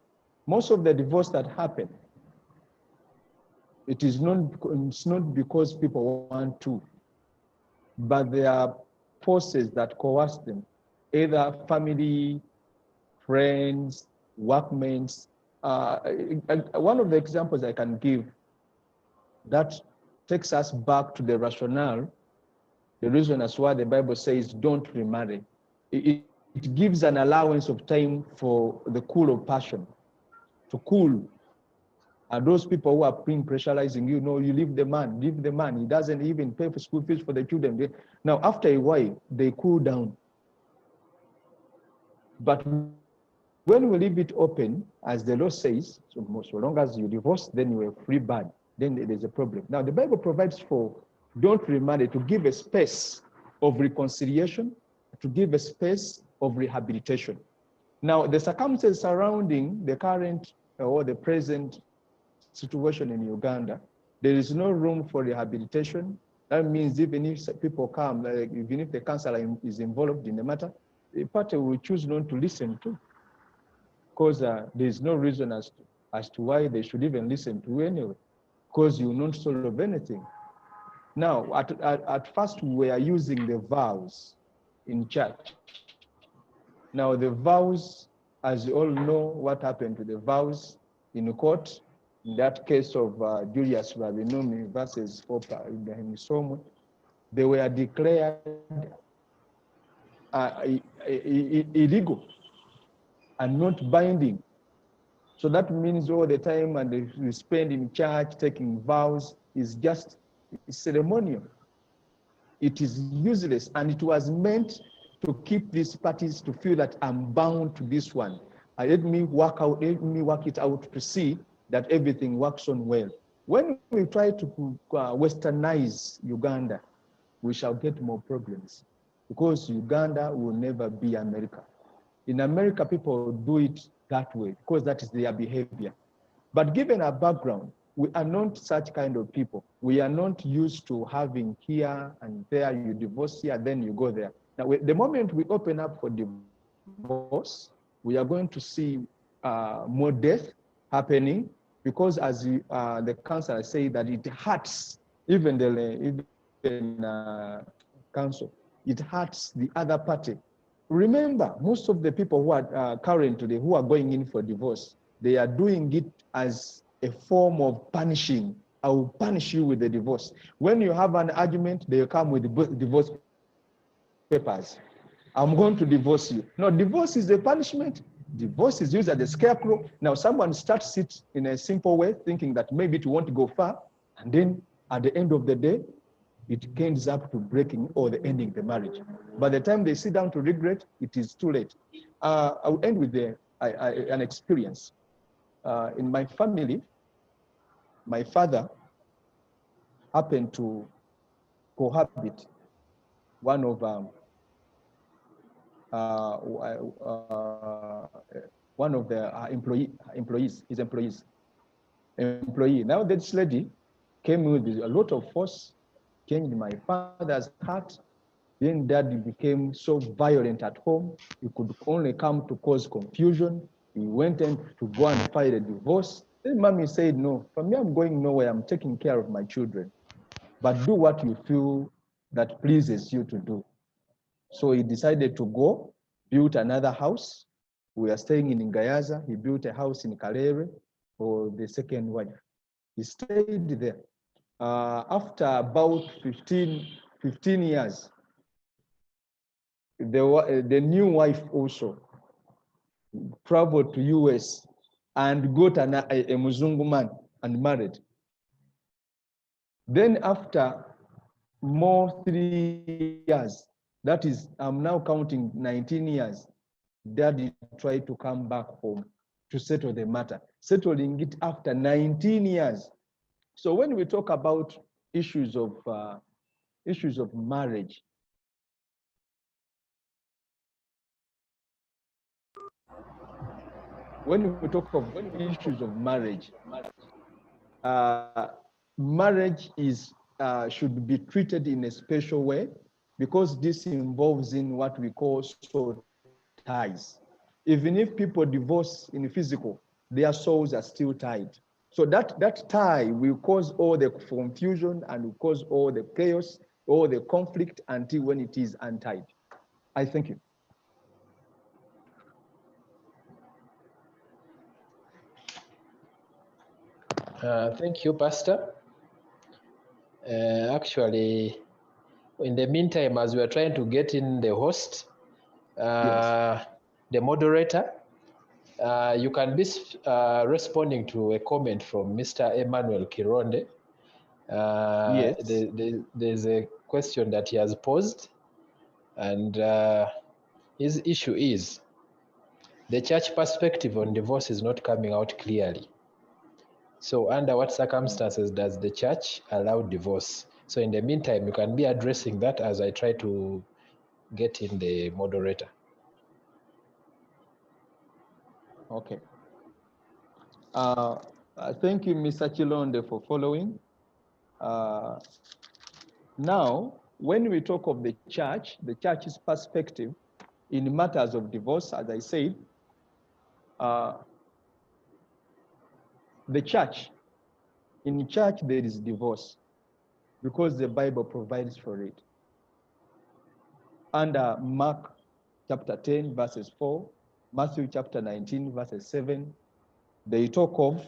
Most of the divorce that happen, it's not because people want to, but there are forces that coerce them, either family, friends, workmates. One of the examples I can give that takes us back to the rationale, the reason as why the Bible says don't remarry. It gives an allowance of time for the cool of passion to cool. And those people who are being pressurizing, you know, you leave the man, he doesn't even pay for school fees for the children. Now, after a while, they cool down. But when we leave it open, as the law says, so long as you divorce, then you're a free bird, then there's a problem. Now, the Bible provides for don't remarry to give a space of reconciliation, to give a space of rehabilitation. Now, the circumstances surrounding the current or the present situation in Uganda, there is no room for rehabilitation. That means even if people come, even if the counselor is involved in the matter, the party will choose not to listen to, because there is no reason as to why they should even listen to anyway, because you will not solve anything. Now, at first we are using the vows in church. Now the vows as you all know, what happened to the vows in court. In that case of Julius Rabinumi versus Oprah Ibrahim Somo, they were declared illegal and not binding. So that means all the time and we spend in church taking vows is just ceremonial. It is useless, and it was meant to keep these parties to feel that I'm bound to this one. Let me work it out to see that everything works on well. When we try to westernize Uganda, we shall get more problems, because Uganda will never be America. In America, people do it that way because that is their behavior. But given our background, we are not such kind of people. We are not used to having here and there, you divorce here, then you go there. Now, the moment we open up for divorce, we are going to see more death happening, because as the counselor said, that it hurts even the counsel, it hurts the other party. Remember, most of the people who are currently who are going in for divorce, they are doing it as a form of punishing. I will punish you with the divorce. When you have an argument, they come with the divorce papers. I'm going to divorce you. No, divorce is a punishment. Divorce is used as a scarecrow. Now, someone starts it in a simple way, thinking that maybe it won't go far, and then at the end of the day, it ends up to breaking or the ending the marriage. By the time they sit down to regret, it is too late. I will end with an experience. In my family, my father happened to cohabit one of the employees. Now this lady came with a lot of force, changed my father's heart. Then daddy became so violent at home. He could only come to cause confusion. He went in to go and file a divorce. Then mommy said, no, for me, I'm going nowhere. I'm taking care of my children. But do what you feel that pleases you to do. So he decided to go, build another house. We are staying in Ngayaza. He built a house in Kalere for the second wife. He stayed there. After about 15 years, the new wife also traveled to US and got a Muzungu man and married. Then after more 3 years, that is, I'm now counting 19 years, daddy tried to come back home to settle the matter, settling it after 19 years. So when we talk about issues of marriage, when we talk of issues of marriage, marriage is should be treated in a special way, because this involves in what we call soul ties. Even if people divorce in physical, their souls are still tied. So that tie will cause all the confusion and will cause all the chaos, all the conflict until when it is untied. I thank you.
Thank you, Pastor. Actually, in the meantime, as we are trying to get in the host,
Yes.
the moderator, you can be responding to a comment from Mr. Emmanuel Kironde.
Yes.
There's a question that he has posed, and his issue is the church perspective on divorce is not coming out clearly. So under what circumstances does the church allow divorce? So in the meantime, you can be addressing that as I try to get in the moderator.
Okay. Thank you, Mr. Chilonde, for following. Now, when we talk of the church's perspective in matters of divorce, as I said, in church there is divorce because the Bible provides for it. Under Mark chapter 10, verses 4, Matthew chapter 19, verses 7, they talk of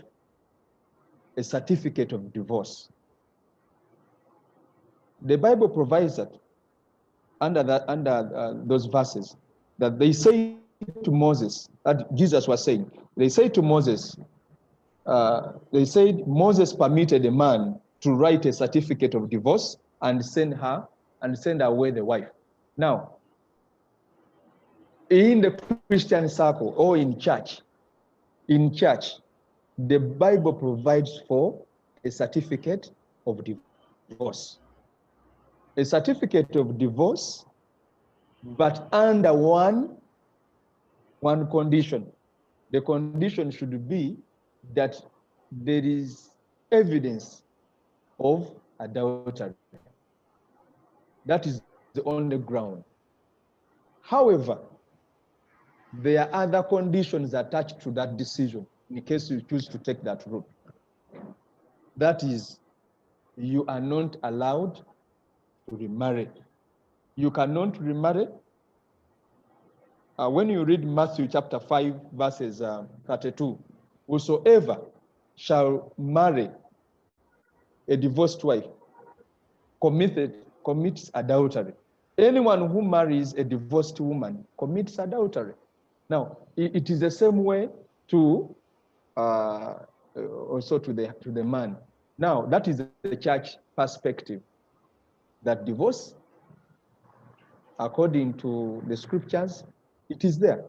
a certificate of divorce. The Bible provides that under those verses, that they say to Moses, that Jesus was saying, they say to Moses, they said Moses permitted a man to write a certificate of divorce and send away the wife. Now, in the Christian circle or in church, the Bible provides for a certificate of divorce. A certificate of divorce, but under one condition. The condition should be that there is evidence of adultery. That is the only ground. However, there are other conditions attached to that decision in case you choose to take that route. That is, you are not allowed to remarry. You cannot remarry. When you read Matthew chapter 5, verses 32, whosoever shall marry a divorced wife commits adultery. Anyone who marries a divorced woman commits adultery. Now, it is the same way to also to the man. Now, that is the church perspective, that divorce, according to the scriptures, it is there.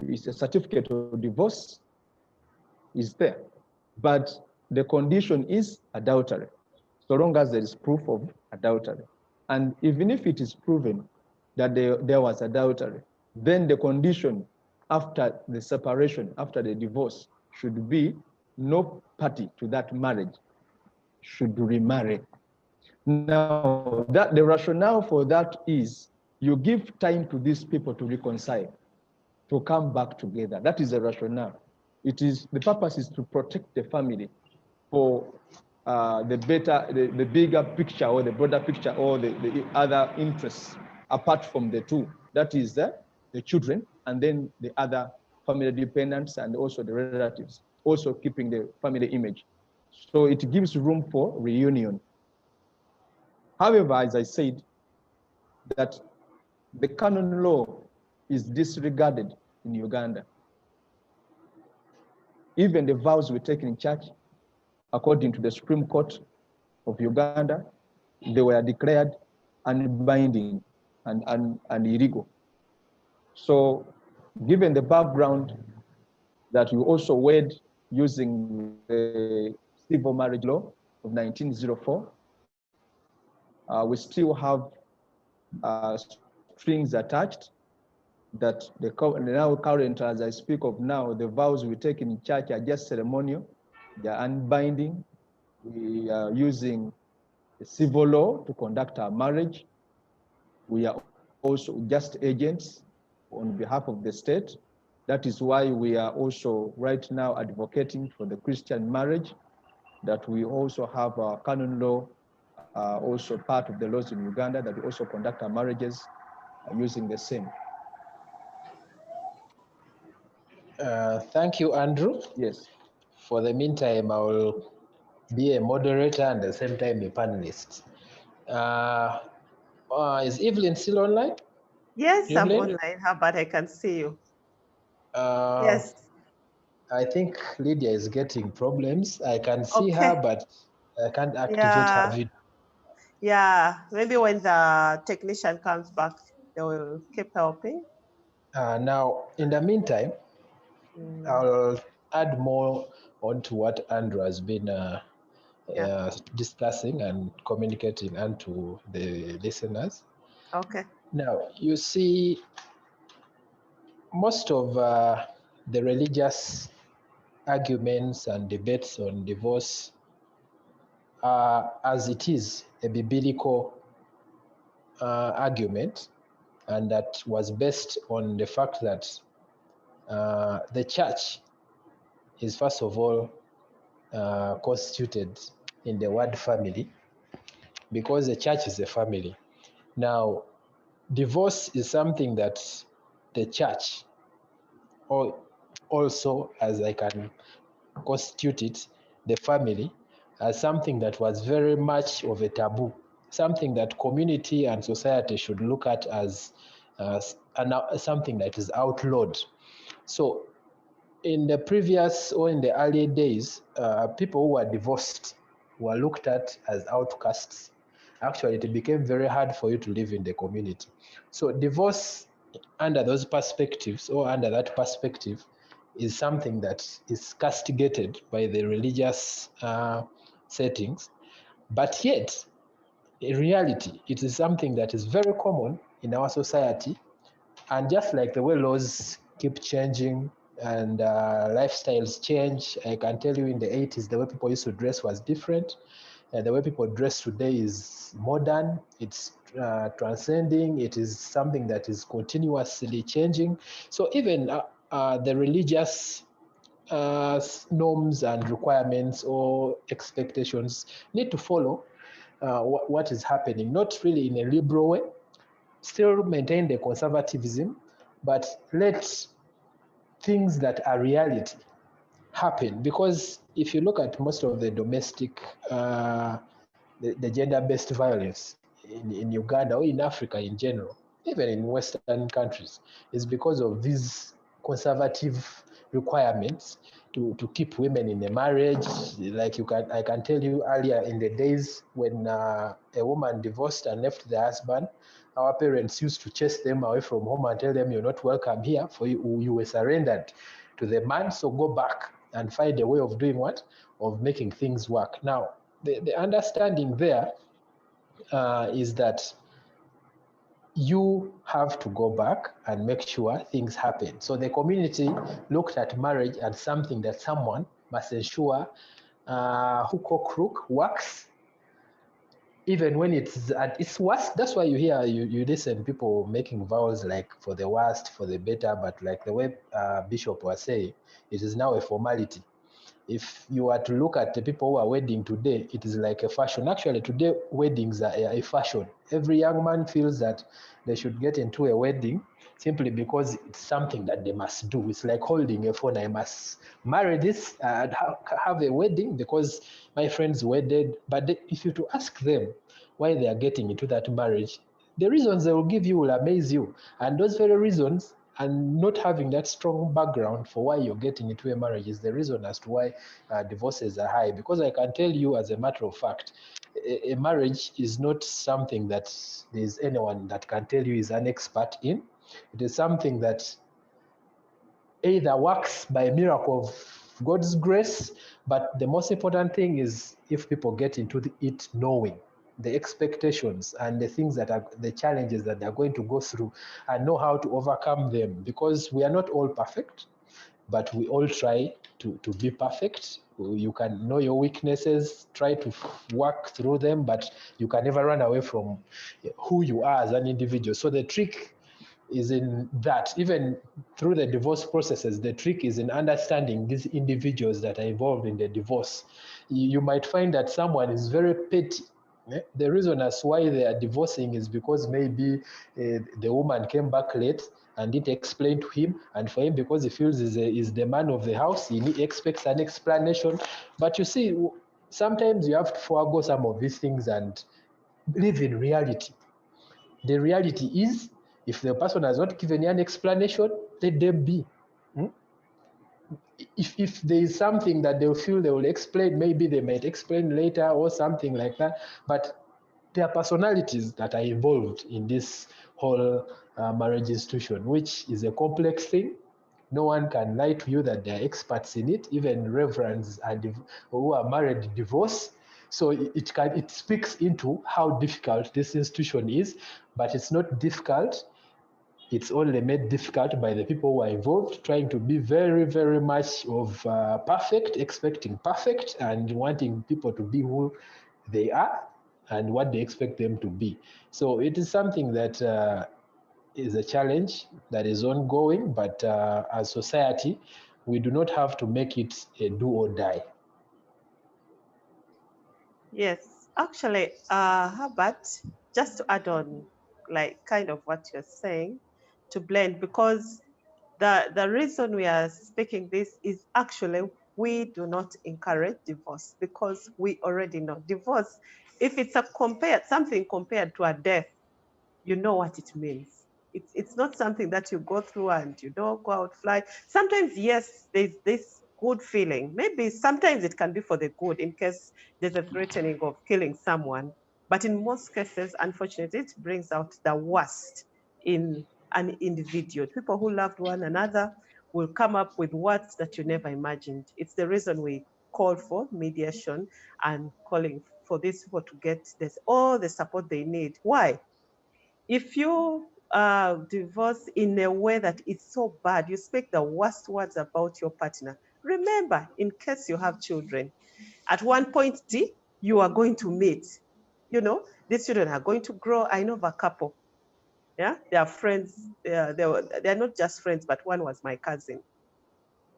It's a certificate of divorce is there. But the condition is adultery, so long as there is proof of adultery. And even if it is proven that there was adultery, then the condition after the separation, after the divorce, should be no party to that marriage should remarry. Now, the rationale for that is you give time to these people to reconcile, to come back together. That is the rationale. The purpose is to protect the family for the bigger picture or the broader picture or the other interests apart from the two. That is the children and then the other family dependents and also the relatives, also keeping the family image. So it gives room for reunion. However, as I said, that the canon law is disregarded in Uganda. Even the vows we take in church, according to the Supreme Court of Uganda, they were declared unbinding and illegal. So given the background that you also wed using the civil marriage law of 1904, we still have strings attached that now current, as I speak of now, the vows we take in church are just ceremonial, they are unbinding. We are using the civil law to conduct our marriage. We are also just agents on behalf of the state. That is why we are also right now advocating for the Christian marriage, that we also have our canon law, also part of the laws in Uganda, that we also conduct our marriages using the same.
Thank you, Andrew.
Yes.
For the meantime, I will be a moderator and at the same time a panelist. Is Evelyn still online?
Yes,
Evelyn?
I'm online. How about I can see you? Yes.
I think Lydia is getting problems. I can see her, but I can't activate her video.
Yeah, maybe when the technician comes back, they will keep helping.
Now, in the meantime, I'll add more onto what Andrew has been discussing and communicating onto the listeners.
Okay.
Now, you see, most of the religious arguments and debates on divorce, as it is a biblical argument, and that was based on the fact that the church is first of all constituted in the word family, because the church is a family. Now, divorce is something that the church or also, as I can constitute it, the family, as something that was very much of a taboo, something that community and society should look at as something that is outlawed. So in the previous or in the earlier days, people who were divorced were looked at as outcasts. Actually, it became very hard for you to live in the community. So divorce under those perspectives or under that perspective is something that is castigated by the religious settings. But yet, in reality, it is something that is very common in our society. And just like the way laws keep changing and lifestyles change, I can tell you in the 80s, the way people used to dress was different. The way people dress today is modern, it's transcending, it is something that is continuously changing. So even the religious norms and requirements or expectations need to follow what is happening, not really in a liberal way, still maintain the conservatism, but let things that are reality happen. Because if you look at most of the domestic, the gender-based violence in Uganda or in Africa in general, even in Western countries, is because of these conservative requirements to keep women in a marriage. Like I can tell you earlier in the days when a woman divorced and left the husband, our parents used to chase them away from home and tell them, you're not welcome here, for you were surrendered to the man, so go back and find a way of doing what? Of making things work. Now, the understanding there is that you have to go back and make sure things happen. So the community looked at marriage as something that someone must ensure hook or crook works, even when it's at its worst. That's why you listen people making vows like for the worst, for the better, but like the way Bishop was saying, it is now a formality. If you are to look at the people who are wedding today, it is like a fashion. Actually, today weddings are a fashion. Every young man feels that they should get into a wedding simply because it's something that they must do. It's like holding a phone. I must marry this and have a wedding because my friends wedded. But if you to ask them why they are getting into that marriage, the reasons they will give you will amaze you. And those very reasons, and not having that strong background for why you're getting into a marriage, is the reason as to why divorces are high. Because I can tell you as a matter of fact, a marriage is not something that there's anyone that can tell you is an expert in. It is something that either works by miracle of God's grace, but the most important thing is if people get into it knowing the expectations and the things that are the challenges that they're going to go through and know how to overcome them. Because we are not all perfect, but we all try to be perfect. You can know your weaknesses, try to work through them, but you can never run away from who you are as an individual. So the trick is in that. Even through the divorce processes, the trick is in understanding these individuals that are involved in the divorce. You might find that someone is very petty. The reason as why they are divorcing is because maybe the woman came back late and didn't explain to him, and for him, because he feels is the man of the house, he expects an explanation. But you see, sometimes you have to forego some of these things and live in reality. The reality is, if the person has not given you an explanation, let them be. If there is something that they feel they will explain, maybe they might explain later or something like that. But there are personalities that are involved in this whole marriage institution, which is a complex thing. No one can lie to you that they are experts in it. Even reverends who are married divorce. So it speaks into how difficult this institution is, but it's not difficult. It's only made difficult by the people who are involved, trying to be very, very much of perfect, expecting perfect, and wanting people to be who they are and what they expect them to be. So it is something that is a challenge that is ongoing, but as society, we do not have to make it a do or die.
Yes, actually, Herbert, just to add on, like kind of what you're saying, to blend, because the reason we are speaking this is actually we do not encourage divorce because we already know divorce. If it's something compared to a death, you know what it means. It's not something that you go through and you don't go out fly. Sometimes, yes, there's this good feeling. Maybe sometimes it can be for the good in case there's a threatening of killing someone. But in most cases, unfortunately, it brings out the worst in an individual. People who loved one another will come up with words that you never imagined. It's the reason we call for mediation and calling for these people to get this all the support they need. Why? If you divorce in a way that is so bad, you speak the worst words about your partner. Remember, in case you have children, at one point, you are going to meet. You know, these children are going to grow. I know of a couple. Yeah, they are friends. They're not just friends, but one was my cousin.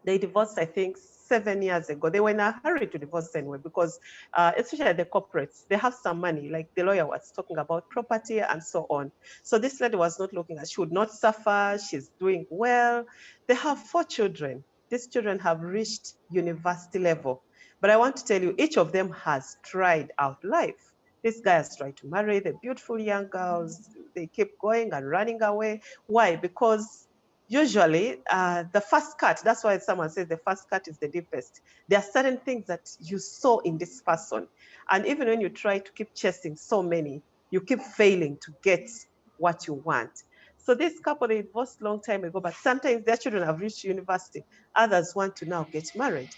They divorced, I think, 7 years ago. They were in a hurry to divorce anyway because, especially the corporates, they have some money, like the lawyer was talking about property and so on. So this lady was not looking at, she would not suffer, she's doing well. They have 4 children. These children have reached university level. But I want to tell you, each of them has tried out life. This guy has tried to marry the beautiful young girls. They keep going and running away. Why? Because usually the first cut, that's why someone says the first cut is the deepest. There are certain things that you saw in this person. And even when you try to keep chasing so many, you keep failing to get what you want. So this couple, they divorced a long time ago, but sometimes their children have reached university. Others want to now get married.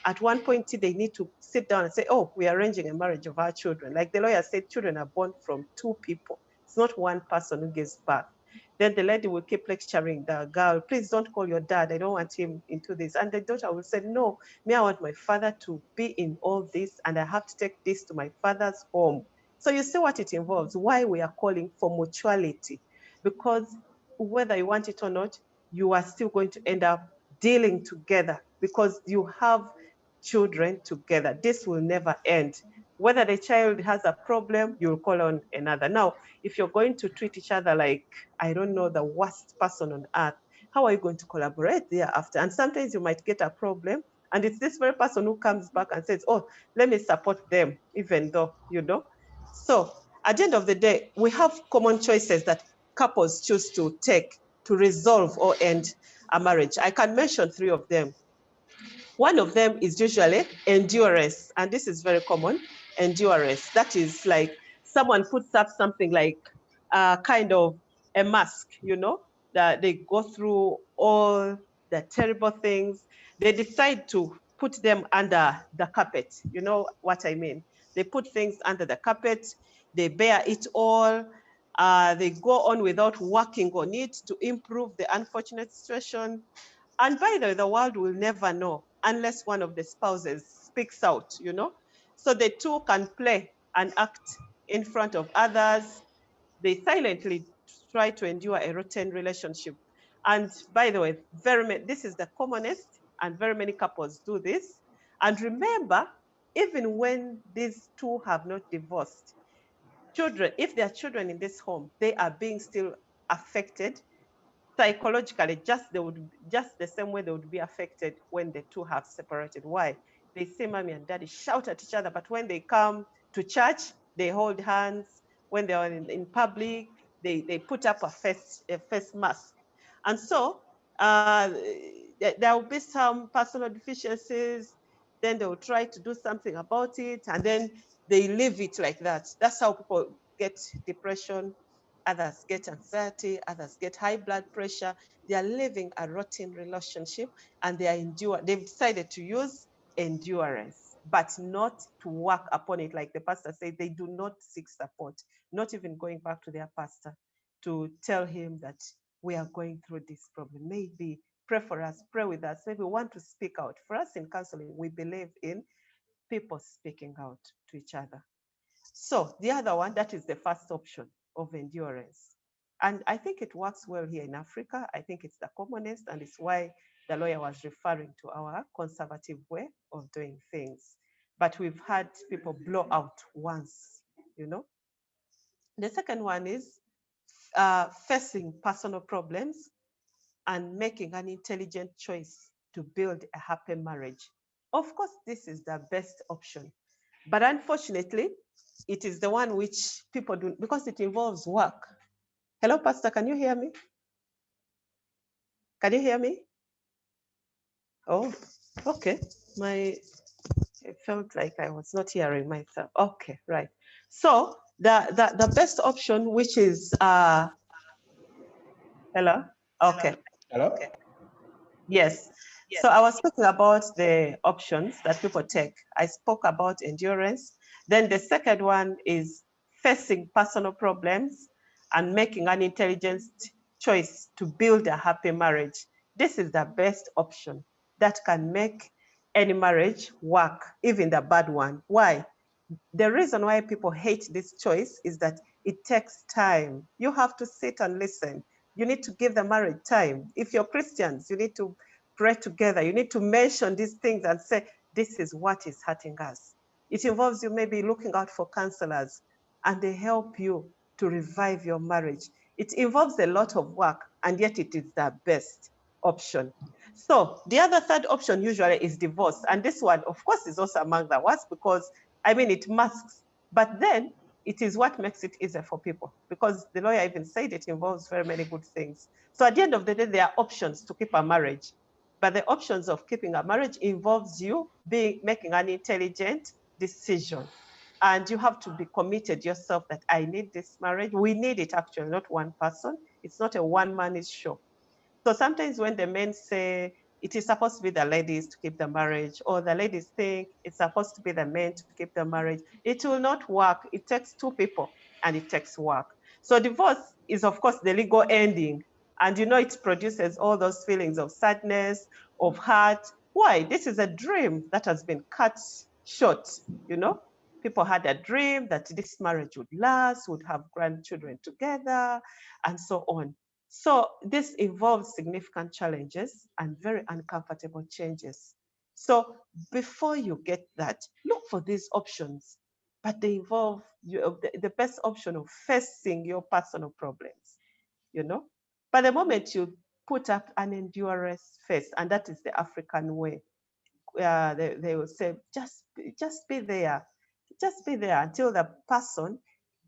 At one point, they need to sit down and say, oh, we are arranging a marriage of our children. Like the lawyer said, children are born from 2 people. It's not one person who gives birth. Then the lady will keep lecturing the girl, please don't call your dad. I don't want him into this. And the daughter will say, no, me, I want my father to be in all this, and I have to take this to my father's home. So you see what it involves, why we are calling for mutuality. Because whether you want it or not, you are still going to end up dealing together because you have children together. This will never end. Whether the child has a problem, you'll call on another. Now, if you're going to treat each other like, I don't know, the worst person on earth, how are you going to collaborate thereafter? And sometimes you might get a problem, and it's this very person who comes back and says, oh, let me support them, even though, you know. So at the end of the day, we have common choices that couples choose to take to resolve or end a marriage. I can mention 3 of them. One of them is usually endurance, and this is very common, endurance. That is like someone puts up something like kind of a mask, you know, that they go through all the terrible things. They decide to put them under the carpet. You know what I mean? They put things under the carpet, they bear it all, they go on without working on it to improve the unfortunate situation. And by the way, the world will never know unless one of the spouses speaks out, you know? So the two can play and act in front of others. They silently try to endure a rotten relationship. And by the way, this is the commonest, and very many couples do this. And remember, even when these two have not divorced, children, if there are children in this home, they are being still affected psychologically, just the same way they would be affected when the two have separated. Why? They say mommy and daddy shout at each other, but when they come to church, they hold hands. When they are in public, they put up a face mask. And so there will be some personal deficiencies, then they will try to do something about it, and then they leave it like that. That's how people get depression, others get anxiety, others get high blood pressure. They are living a rotten relationship, and they've decided to use endurance, but not to work upon it. Like the pastor said, they do not seek support, not even going back to their pastor to tell him that we are going through this problem. Maybe pray for us, pray with us. Maybe we want to speak out. For us in counseling, we believe in people speaking out to each other. So the other one, that is the first option of endurance. And I think it works well here in Africa. I think it's the commonest, and it's why the lawyer was referring to our conservative way of doing things. But we've had people blow out once, you know. The second one is facing personal problems and making an intelligent choice to build a happy marriage. Of course, this is the best option. But unfortunately, it is the one which people do because it involves work. Hello, Pastor, can you hear me? Can you hear me? Oh, okay. It felt like I was not hearing myself. Okay, right. So the best option, which is hello? Okay.
Hello?
Yes. So I was talking about the options that people take. I spoke about endurance. Then the second one is facing personal problems and making an intelligent choice to build a happy marriage. This is the best option that can make any marriage work, even the bad one. Why? The reason why people hate this choice is that it takes time. You have to sit and listen. You need to give the marriage time. If you're Christians, you need to pray together. You need to mention these things and say, this is what is hurting us. It involves you maybe looking out for counselors and they help you to revive your marriage. It involves a lot of work and yet it is the best option. So the other third option usually is divorce. And this one, of course, is also among the worst because I mean, it masks, but then it is what makes it easier for people because the lawyer even said it involves very many good things. So at the end of the day, there are options to keep a marriage, but the options of keeping a marriage involves you making an intelligent decision. And you have to be committed yourself that I need this marriage. We need it actually, not one person. It's not a one-man show. So sometimes when the men say it is supposed to be the ladies to keep the marriage, or the ladies think it's supposed to be the men to keep the marriage, it will not work. It takes two people and it takes work. So divorce is, of course, the legal ending. And you know, it produces all those feelings of sadness, of hurt. Why? This is a dream that has been cut short, you know? People had a dream that this marriage would last, would have grandchildren together, and so on. So this involves significant challenges and very uncomfortable changes. So before you get that, look for these options, but they involve the best option of facing your personal problems, you know. But the moment you put up an endurance face, and that is the African way, they will say, just be there. Just be there until the person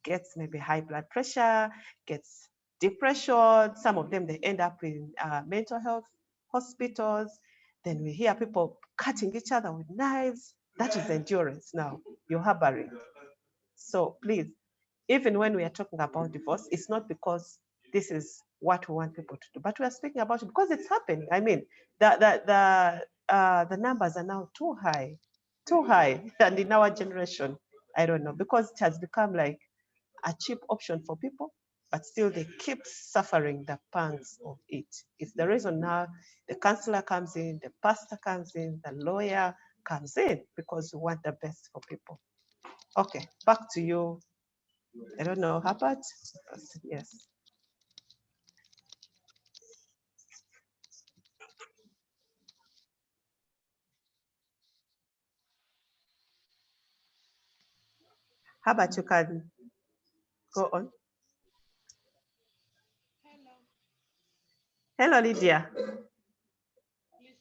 gets maybe high blood pressure, gets depression. Some of them, they end up in mental health hospitals. Then we hear people cutting each other with knives. That is endurance now. You're harboring. So please, even when we are talking about divorce, it's not because this is what we want people to do, but we are speaking about it because it's happening. I mean, the numbers are now too high, and in our generation, I don't know, because it has become like a cheap option for people, but still they keep suffering the pangs of it. It's the reason now the counselor comes in, the pastor comes in, the lawyer comes in, because we want the best for people. Okay, back to you. I don't know, Herbert? Yes. Herbert, you can go on. Hello, Lydia.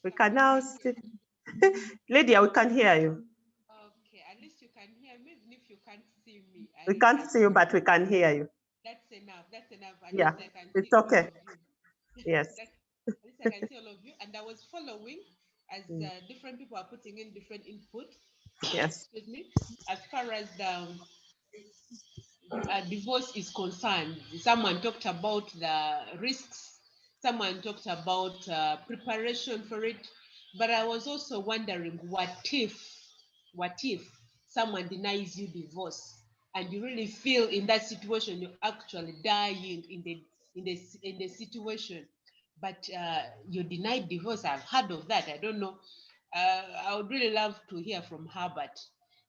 We can now see. Lydia, we can hear you.
Okay, at least you can hear me, even if you can't see me.
We can't see you, but we can hear you.
That's enough. That's enough. At
Yeah,
least I can
it's
see all
okay.
of you.
Yes.
At least I can see all of you. And I was following as different people are putting in different input.
Yes.
Excuse me. As far as the divorce is concerned, someone talked about the risks. Someone talked about preparation for it. But I was also wondering, what if someone denies you divorce and you really feel in that situation you're actually dying in the situation, but you denied divorce? I've heard of that. I don't know. I would really love to hear from Herbert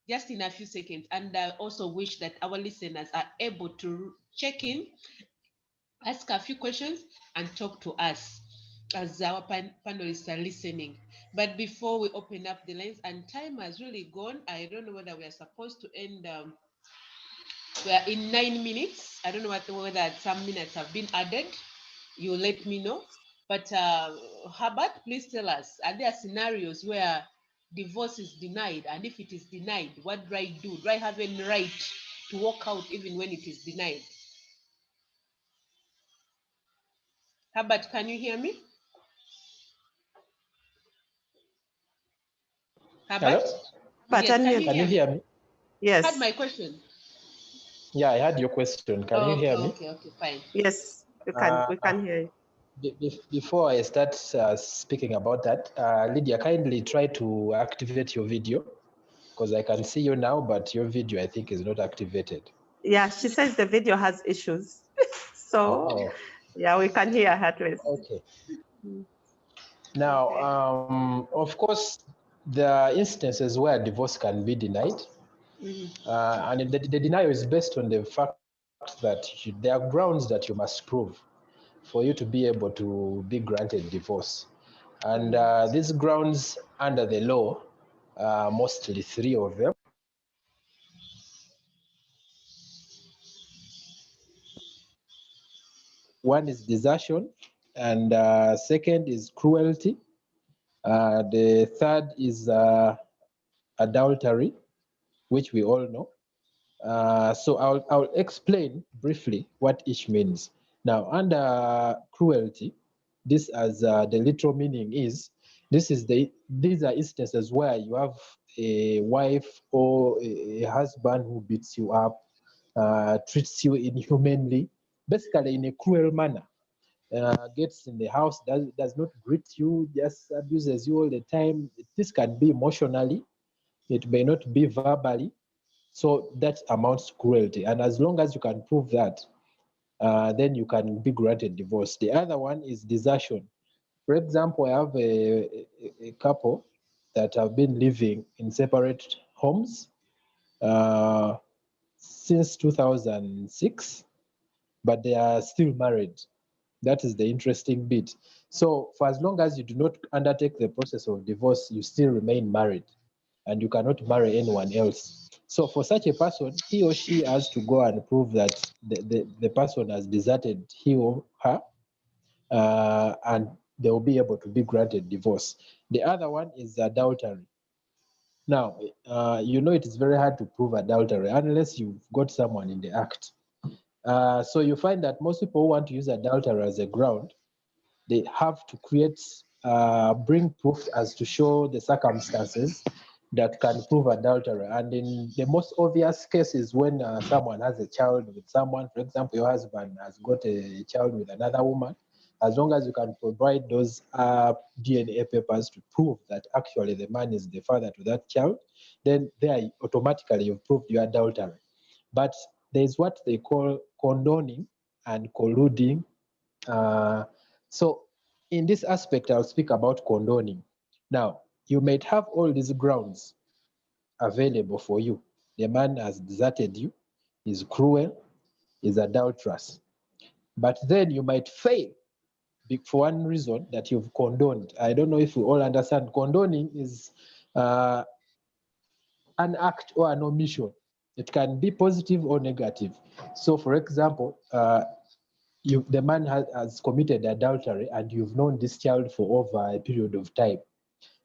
just in a few seconds, and I also wish that our listeners are able to check in, ask a few questions, and talk to us as our panelists are listening. But before we open up the lines, and time has really gone, I don't know whether we are supposed to end. We are in 9 minutes. I don't know whether some minutes have been added. You let me know. But Herbert, please tell us, are there scenarios where divorce is denied? And if it is denied, what do I do? Do I have any right to walk out even when it is denied? Herbert, can you hear me? Herbert?
Hello?
But
Yes, can you
Can you hear me?
Had
Yes.
my question.
Yeah, I had your question. Can you hear me?
Okay, fine.
Yes, we can hear you.
Before I start speaking about that, Lydia, kindly try to activate your video because I can see you now, but your video I think is not activated.
Yeah, she says the video has issues. So yeah, we can hear her at least.
Okay. Now, of course, there are instances where divorce can be denied. And the denial is based on the fact that there are grounds that you must prove for you to be able to be granted divorce. And these grounds under the law, mostly 3 of them. One is desertion, and second is cruelty. The third is adultery, which we all know. So I'll explain briefly what each means. Now, under cruelty, this as the literal meaning is, these are instances where you have a wife or a husband who beats you up, treats you inhumanely, basically in a cruel manner. Gets in the house, does not greet you, just abuses you all the time. This can be emotionally, it may not be verbally. So that amounts to cruelty. And as long as you can prove that, then you can be granted divorce. The other one is desertion. For example, I have a couple that have been living in separate homes since 2006, but they are still married. That is the interesting bit. So for as long as you do not undertake the process of divorce, you still remain married and you cannot marry anyone else. So for such a person, he or she has to go and prove that the person has deserted he or her, and they will be able to be granted divorce. The other one is adultery. Now, you know it is very hard to prove adultery unless you've got someone in the act. So you find that most people who want to use adultery as a ground, they have to bring proof as to show the circumstances that can prove adultery. And in the most obvious cases, when someone has a child with someone, for example, your husband has got a child with another woman, as long as you can provide those DNA papers to prove that actually the man is the father to that child, then there automatically you've proved your adultery. But there's what they call condoning and colluding. So in this aspect, I'll speak about condoning. Now, you might have all these grounds available for you. The man has deserted you, is cruel, is adulterous. But then you might fail for one reason that you've condoned. I don't know if we all understand. Condoning is an act or an omission. It can be positive or negative. So for example, the man has committed adultery and you've known this child for over a period of time.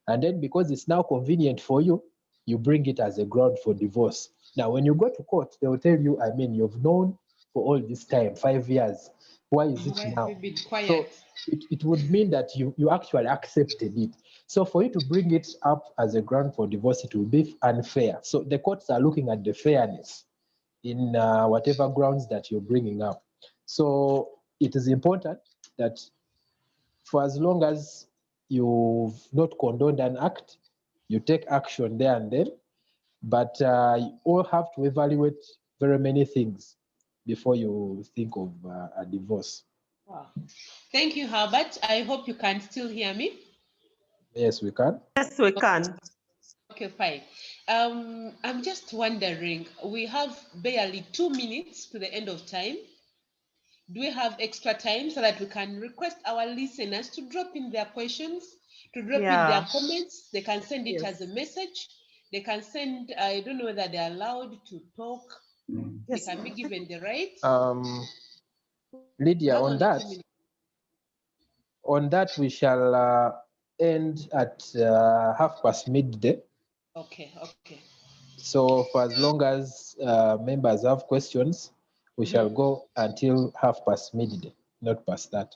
And then because it's now convenient for you, you bring it as a ground for divorce. Now, when you go to court, they will tell you, I mean, you've known for all this time, 5 years. Why is it now? So it would mean that you actually accepted it. So for you to bring it up as a ground for divorce, it will be unfair. So the courts are looking at the fairness in whatever grounds that you're bringing up. So it is important that for as long as you've not condoned an act, you take action there and then, but you all have to evaluate very many things before you think of a divorce.
Wow. Thank you, Herbert. I hope you can still hear me.
Yes, we can.
Yes, we can.
Okay, fine. I'm just wondering, we have barely 2 minutes to the end of time. Do we have extra time so that we can request our listeners to drop in their questions, to drop in their comments? They can send it as a message. They can send, I don't know whether they're allowed to talk. Yes. They can be given the right.
Lydia, on on that, we shall end at midday.
Okay, okay.
So for as long as members have questions, we shall go until midday, not past that.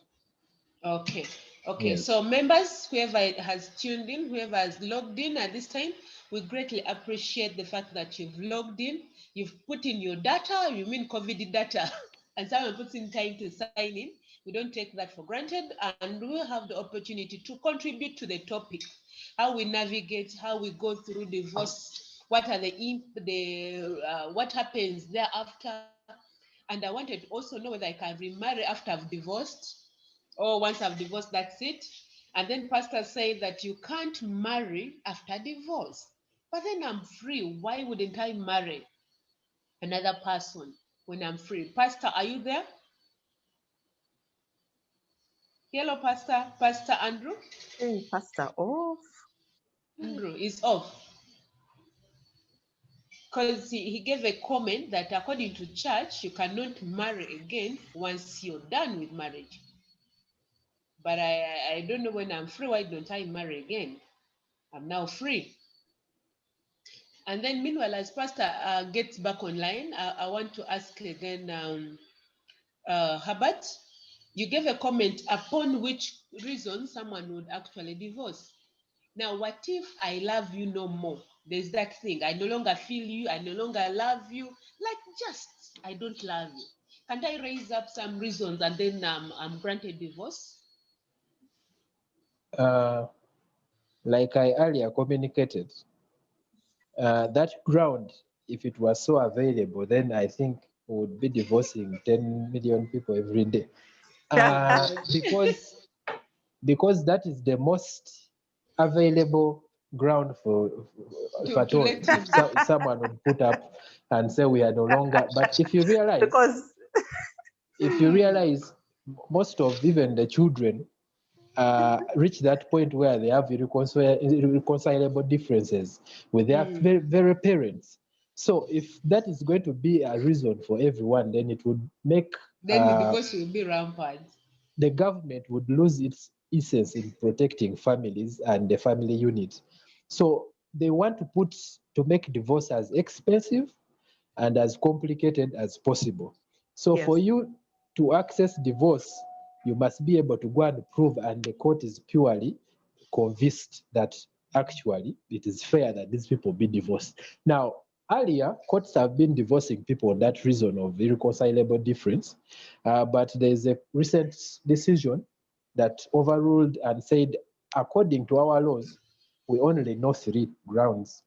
Okay, okay.
Yes.
So members, whoever has tuned in, whoever has logged in at this time, we greatly appreciate the fact that you've logged in. You've put in your data, you mean COVID data, and someone puts in time to sign in. We don't take that for granted, and we'll have the opportunity to contribute to the topic, how we navigate, how we go through divorce, what are what happens thereafter, and I wanted to also know whether I can remarry after I've divorced, or once I've divorced, that's it. And then pastor said that you can't marry after divorce. But then I'm free. Why wouldn't I marry another person when I'm free? Pastor, are you there? Hello, Pastor. Pastor Andrew?
Pastor off.
Andrew is off. Because he gave a comment that according to church, you cannot marry again once you're done with marriage. But I don't know, when I'm free, why don't I marry again? I'm now free. And then meanwhile, as Pastor gets back online, I want to ask again, Herbert, you gave a comment upon which reason someone would actually divorce. Now, what if I love you no more? There's that thing. I no longer feel you. I no longer love you. Like, just, I don't love you. Can't I raise up some reasons and then I'm granted divorce?
Like I earlier communicated, that ground, if it was so available, then I think we would be divorcing 10 million people every day. Because that is the most available ground for if at all, if someone would put up and say we are no longer. But if you realize, most of even the children reach that point where they have irreconcilable differences with their very parents. So if that is going to be a reason for everyone, then it would make
then the divorce will be rampant.
The government would lose its essence in protecting families and the family unit. So they want to make divorce as expensive and as complicated as possible. So for you to access divorce, you must be able to go and prove, and the court is purely convinced that actually it is fair that these people be divorced. Now, earlier, courts have been divorcing people on that reason of irreconcilable difference, but there is a recent decision that overruled and said, according to our laws, we only know 3 grounds.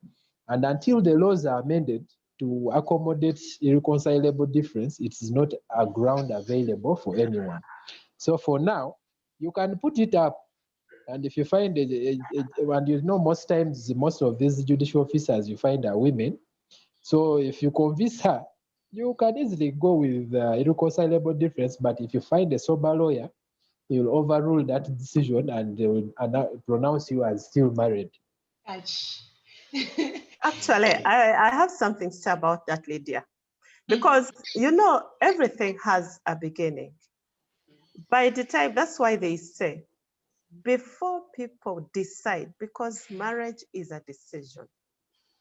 And until the laws are amended to accommodate irreconcilable difference, it is not a ground available for anyone. So for now, you can put it up, and if you find and you know, most times, most of these judicial officers you find are women. So if you convince her, you can easily go with irreconcilable difference. But if you find a sober lawyer, he will overrule that decision and they will pronounce you as still married.
Actually, I have something to say about that, Lydia, because you know, everything has a beginning. By the time, that's why they say, before people decide, because marriage is a decision,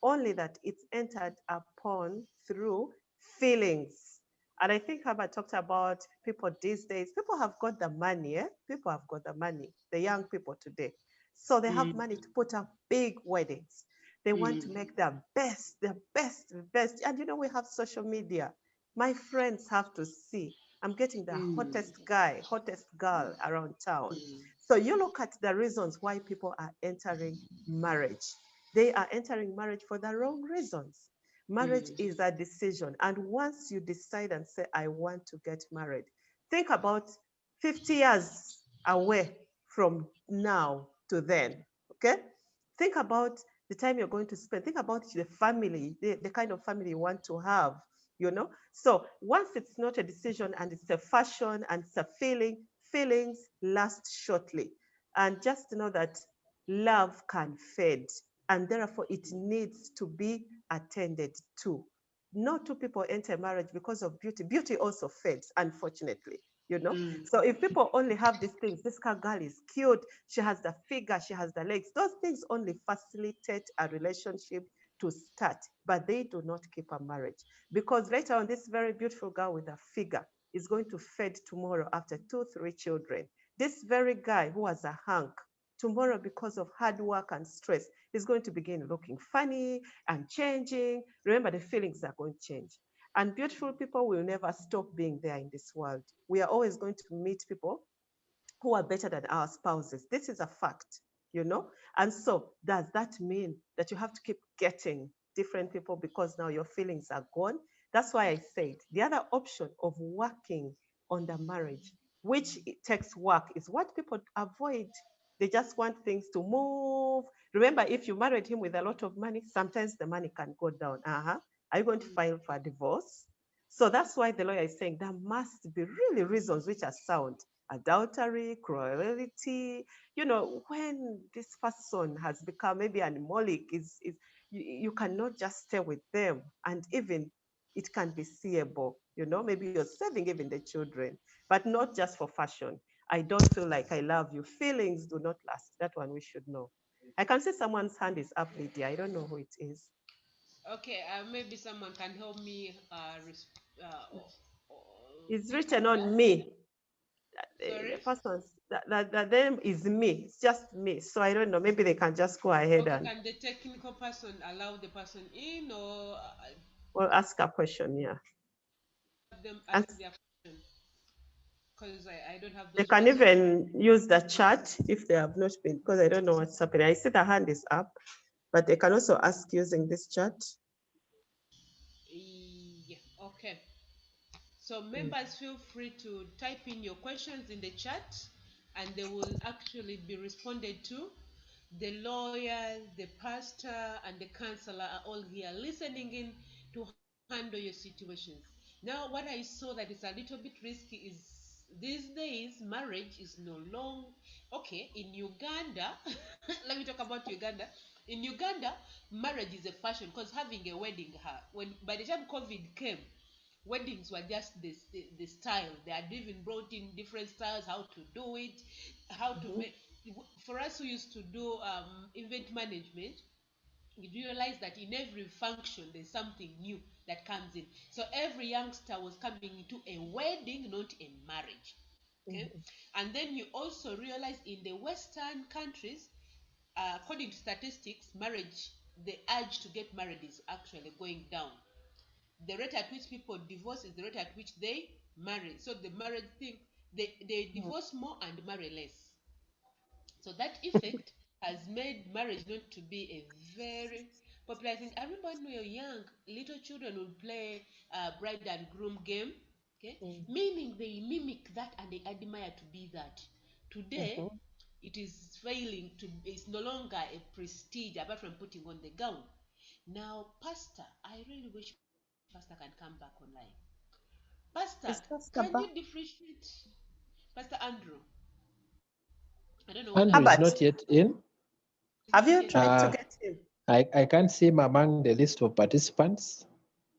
only that it's entered upon through feelings. And I think Herbert talked about people these days. People have got the money, People have got the money, the young people today. So they have money to put up big weddings. They want to make the best. And you know, we have social media. My friends have to see, I'm getting the hottest guy, hottest girl around town. So you look at the reasons why people are entering marriage. They are entering marriage for the wrong reasons. Marriage is a decision. And once you decide and say, I want to get married, think about 50 years away from now to then, okay? Think about the time you're going to spend. Think about the family, the kind of family you want to have, you know? So once it's not a decision and it's a fashion and it's a feeling, feelings last shortly. And just know that love can fade, and therefore it needs to be attended to. No 2 people enter marriage because of beauty. Beauty also fades, unfortunately. you know? So if people only have these things, this girl is cute, she has the figure, she has the legs, those things only facilitate a relationship to start, but they do not keep a marriage. Because later on, this very beautiful girl with a figure is going to fade tomorrow after 2, 3 children. This very guy who was a hunk, tomorrow, because of hard work and stress, is going to begin looking funny and changing. Remember, the feelings are going to change. And beautiful people will never stop being there in this world. We are always going to meet people who are better than our spouses. This is a fact, you know? And so does that mean that you have to keep getting different people because now your feelings are gone? That's why I said the other option of working on the marriage, which it takes work, is what people avoid. They just want things to move. Remember, if you married him with a lot of money, sometimes the money can go down. Are you going to file for a divorce? So that's why the lawyer is saying there must be really reasons which are sound. Adultery, cruelty, you know, when this person has become maybe animalic, you cannot just stay with them. And even it can be seeable, you know, maybe you're saving even the children, but not just for fashion. I don't feel like I love you. Feelings do not last. That one we should know. I can see someone's hand is up, Lydia. I don't know who it is.
Okay, maybe someone can help me.
It's
pick
written
up
on
that.
me.
Sorry?
The person's that name is me. It's just me. So I don't know. Maybe they can just go ahead
Okay,
and
can the technical person allow the person in, or
we'll ask a question. Yeah,
have them
and
ask their question? Because I don't have
they
those
can
rights.
even use the chat if they have not been. Because I don't know what's happening. I see the hand is up, but they can also ask using this chat.
Yeah, okay. So members, feel free to type in your questions in the chat, and they will actually be responded to. The lawyer, the pastor, and the counselor are all here listening in to handle your situations. Now, what I saw that is a little bit risky is these days marriage is no longer okay in Uganda. Let me talk about Uganda. In Uganda, marriage is a fashion because having a wedding, when by the time COVID came, weddings were just the style. They had even brought in different styles, how to do it, how to make. For us who used to do event management, you realize that in every function there's something new that comes in. So every youngster was coming into a wedding, not a marriage. Okay, and then you also realize in the Western countries, according to statistics, marriage, the urge to get married is actually going down. The rate at which people divorce is the rate at which they marry. So the marriage thing, they divorce more and marry less. So that effect has made marriage not to be a very popular thing. I remember when we were young, little children would play bride and groom game, okay? Meaning they mimic that and they admire to be that. Today, it is failing to, it's no longer a prestige apart from putting on the gown. Now, Pastor, I really wish Pastor can come back online. Pastor,
Is
can
Pastor
you differentiate, Pastor Andrew? I don't know whether
Andrew
he's
is
Herbert,
not yet in.
have
not
you
yet
tried
in.
to
Uh,
get him?
I can't see him among the list of participants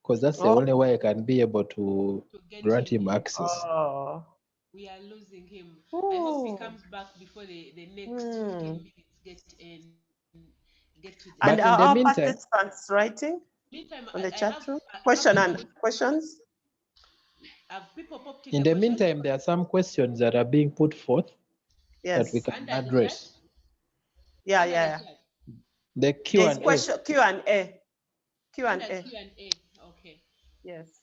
because that's the
Oh,
only way I can be able to
To get
grant
him
him
in.
access.
oh.
We are losing him. I hope he
Oh.
comes back before the next 15 minutes get to the end.
And
But
are
in the
our
meantime,
participants writing
Meantime,
on the
I
chat
have
room?
have
Question
people
and questions?
have people popped in
in
the
the
questions
meantime, there are some questions that are being put forth that we
Yes.
can
under the chat.
address.
Yeah,
Under the
yeah.
chat.
The
There is
Q&A.
question Q&A.
Under
Q&A.
Q&A. Okay.
Yes.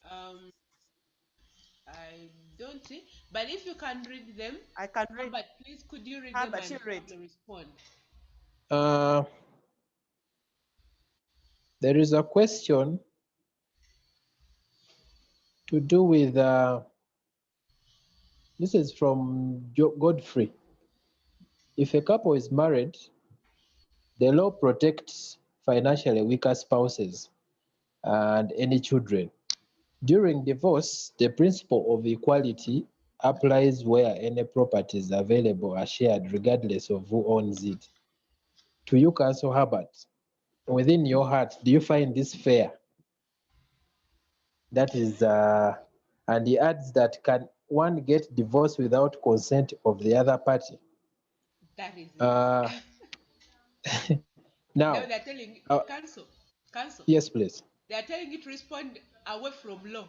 I don't see. But if you can read them,
I can read.
but please could you read them
Herbert,
and
you read.
probably respond?
Uh, there is a question to do with, this is from Godfrey. If a couple is married, the law protects financially weaker spouses and any children. During divorce, the principle of equality applies where any properties available are shared regardless of who owns it. To you, Counsel Herbert, within your heart, do you find this fair? That is, and he adds that one get divorced without consent of the other party?
That is it.
Now,
Now they're telling you, cancel.
Yes, please.
They are telling you to respond away from law.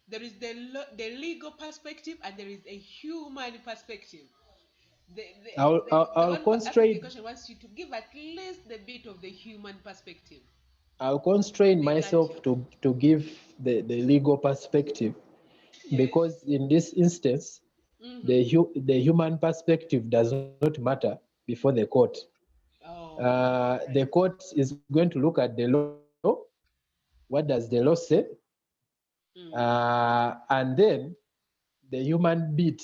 There is the legal perspective and there is a human perspective. The
I'll
one
constrain.
asking the question wants you to give at least the bit of the human perspective.
I'll constrain myself to give the legal perspective,
yes.
Because in this instance, the human perspective does not matter before the court. The court is going to look at the law. What does the law say? And then the human bit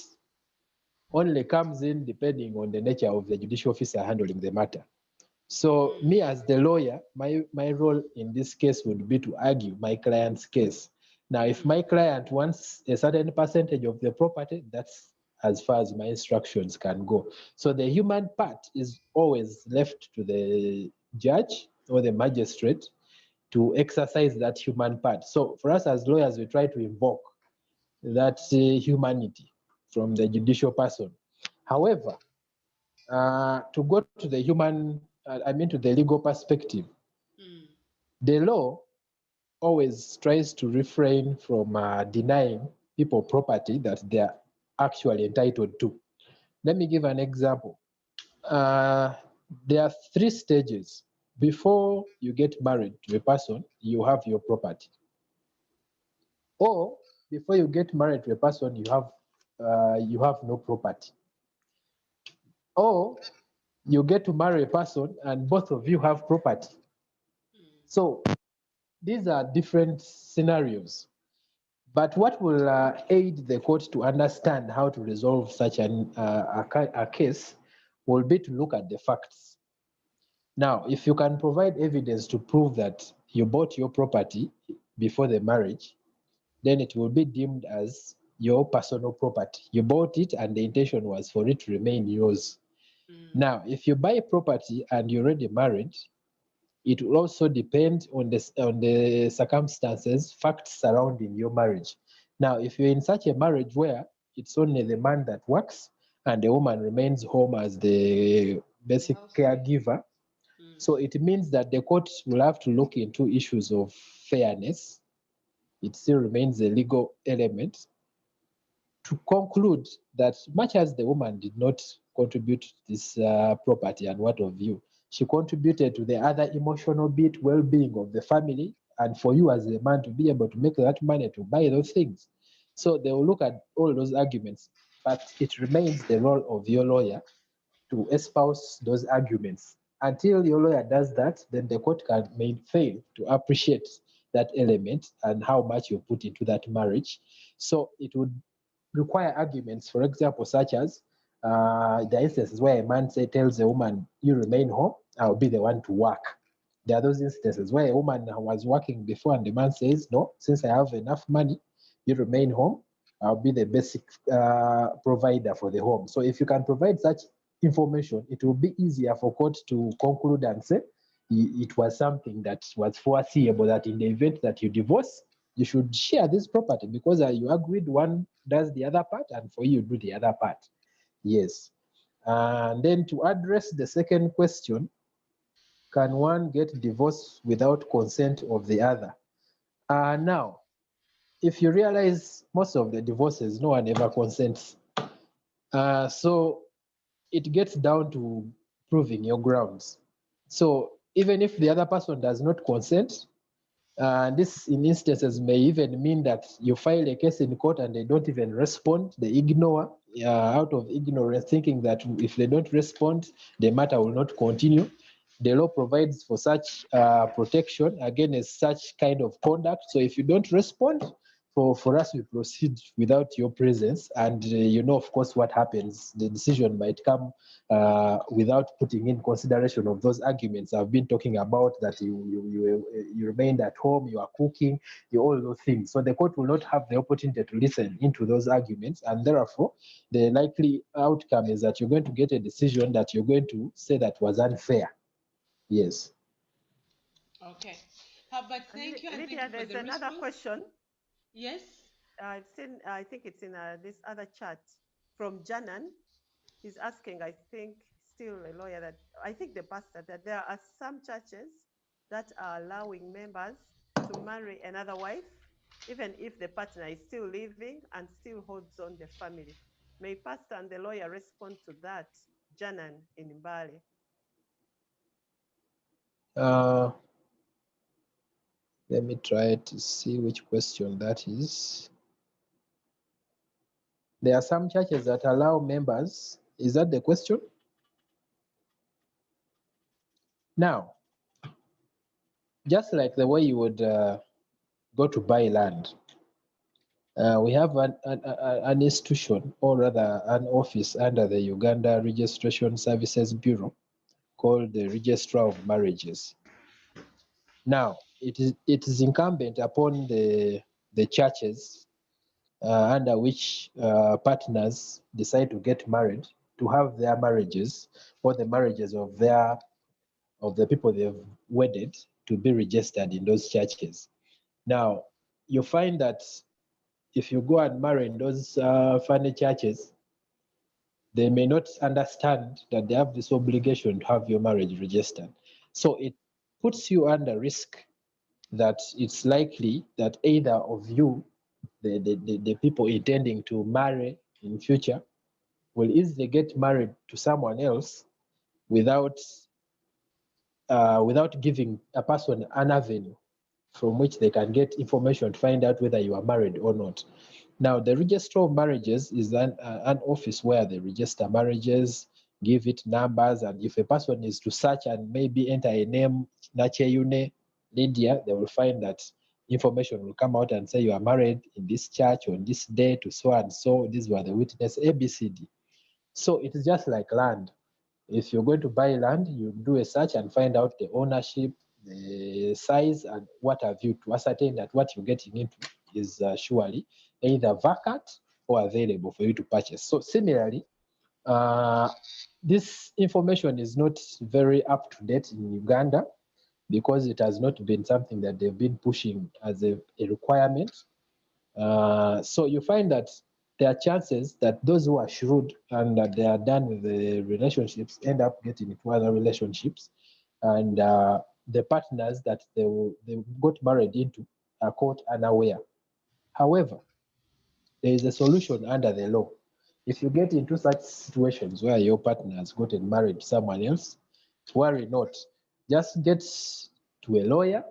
only comes in depending on the nature of the judicial officer handling the matter. So me as the lawyer, my role in this case would be to argue my client's case. Now, if my client wants a certain percentage of the property, that's as far as my instructions can go. So the human part is always left to the judge or the magistrate to exercise that human part. So for us as lawyers, we try to invoke that humanity from the judicial person. However, to go to the to the legal perspective, the law always tries to refrain from denying people property that they are actually entitled to. Let me give an example. There are 3 stages. Before you get married to a person, you have your property. Or before you get married to a person, you have no property. Or you get to marry a person and both of you have property. So these are different scenarios. But what will aid the court to understand how to resolve such a case will be to look at the facts. Now, if you can provide evidence to prove that you bought your property before the marriage, then it will be deemed as your personal property. You bought it and the intention was for it to remain yours. Now, if you buy property and you're already married, it will also depend on the circumstances, facts surrounding your marriage. Now, if you're in such a marriage where it's only the man that works and the woman remains home as the basic caregiver, so it means that the court will have to look into issues of fairness. It still remains a legal element to conclude that much as the woman did not contribute to this property and what of you, she contributed to the other emotional bit, well-being of the family, and for you as a man to be able to make that money to buy those things. So they will look at all those arguments, but it remains the role of your lawyer to espouse those arguments. Until your lawyer does that, then the court may fail to appreciate that element and how much you put into that marriage. So it would require arguments, for example, such as the instances where a man tells a woman, you remain home, I'll be the one to work. There are those instances where a woman was working before and the man says, no, since I have enough money, you remain home, I'll be the basic provider for the home. So if you can provide such information, it will be easier for court to conclude and say it was something that was foreseeable, that in the event that you divorce, you should share this property because you agreed one does the other part and for you do the other part. Yes. And then to address the second question, can one get divorced without consent of the other? Now, if you realize most of the divorces, no one ever consents. So it gets down to proving your grounds. So even if the other person does not consent, this in instances may even mean that you file a case in court and they don't even respond. They ignore out of ignorance, thinking that if they don't respond, the matter will not continue. The law provides for such protection against such kind of conduct. So if you don't respond, for us, we proceed without your presence. And you know, of course, what happens. The decision might come without putting in consideration of those arguments I've been talking about, that you remained at home, you are cooking, all those things. So the court will not have the opportunity to listen into those arguments. And therefore, the likely outcome is that you're going to get a decision that you're going to say that was unfair. Yes.
Okay. But thank you.
Lydia, there's another question.
Yes.
I've seen, I think it's in this other chat from Janan. He's asking, I think, still a lawyer, that I think the pastor, that there are some churches that are allowing members to marry another wife, even if the partner is still living and still holds on the family. May pastor and the lawyer respond to that, Janan in Mbale.
Let me try to see which question that is. There are some churches that allow members. Is that the question? Now, just like the way you would go to buy land, we have an institution, or rather an office under the Uganda Registration Services Bureau called the Registrar of Marriages. Now, it is incumbent upon the churches under which partners decide to get married to have their marriages, or the marriages of the people they've wedded, to be registered in those churches. Now, you find that if you go and marry in those funny churches, they may not understand that they have this obligation to have your marriage registered. So it puts you under risk that it's likely that either of you, the people intending to marry in future, will easily get married to someone else without giving a person an avenue from which they can get information to find out whether you are married or not. Now, the Registrar of Marriages is an office where they register marriages, give it numbers, and if a person is to search and maybe enter a name, Nakyeyune Lydia, they will find that information will come out and say you are married in this church on this day to so and so. These were the witness, ABCD. So it is just like land. If you're going to buy land, you do a search and find out the ownership, the size, and what have you, to ascertain that what you're getting into is surely either vacant or available for you to purchase. So similarly, this information is not very up to date in Uganda because it has not been something that they've been pushing as a requirement. So you find that there are chances that those who are shrewd and that they are done with the relationships end up getting into other relationships, and the partners that they got married into are caught unaware. However, there is a solution under the law. If you get into such situations where your partner has gotten married to someone else, worry not. Just get to a lawyer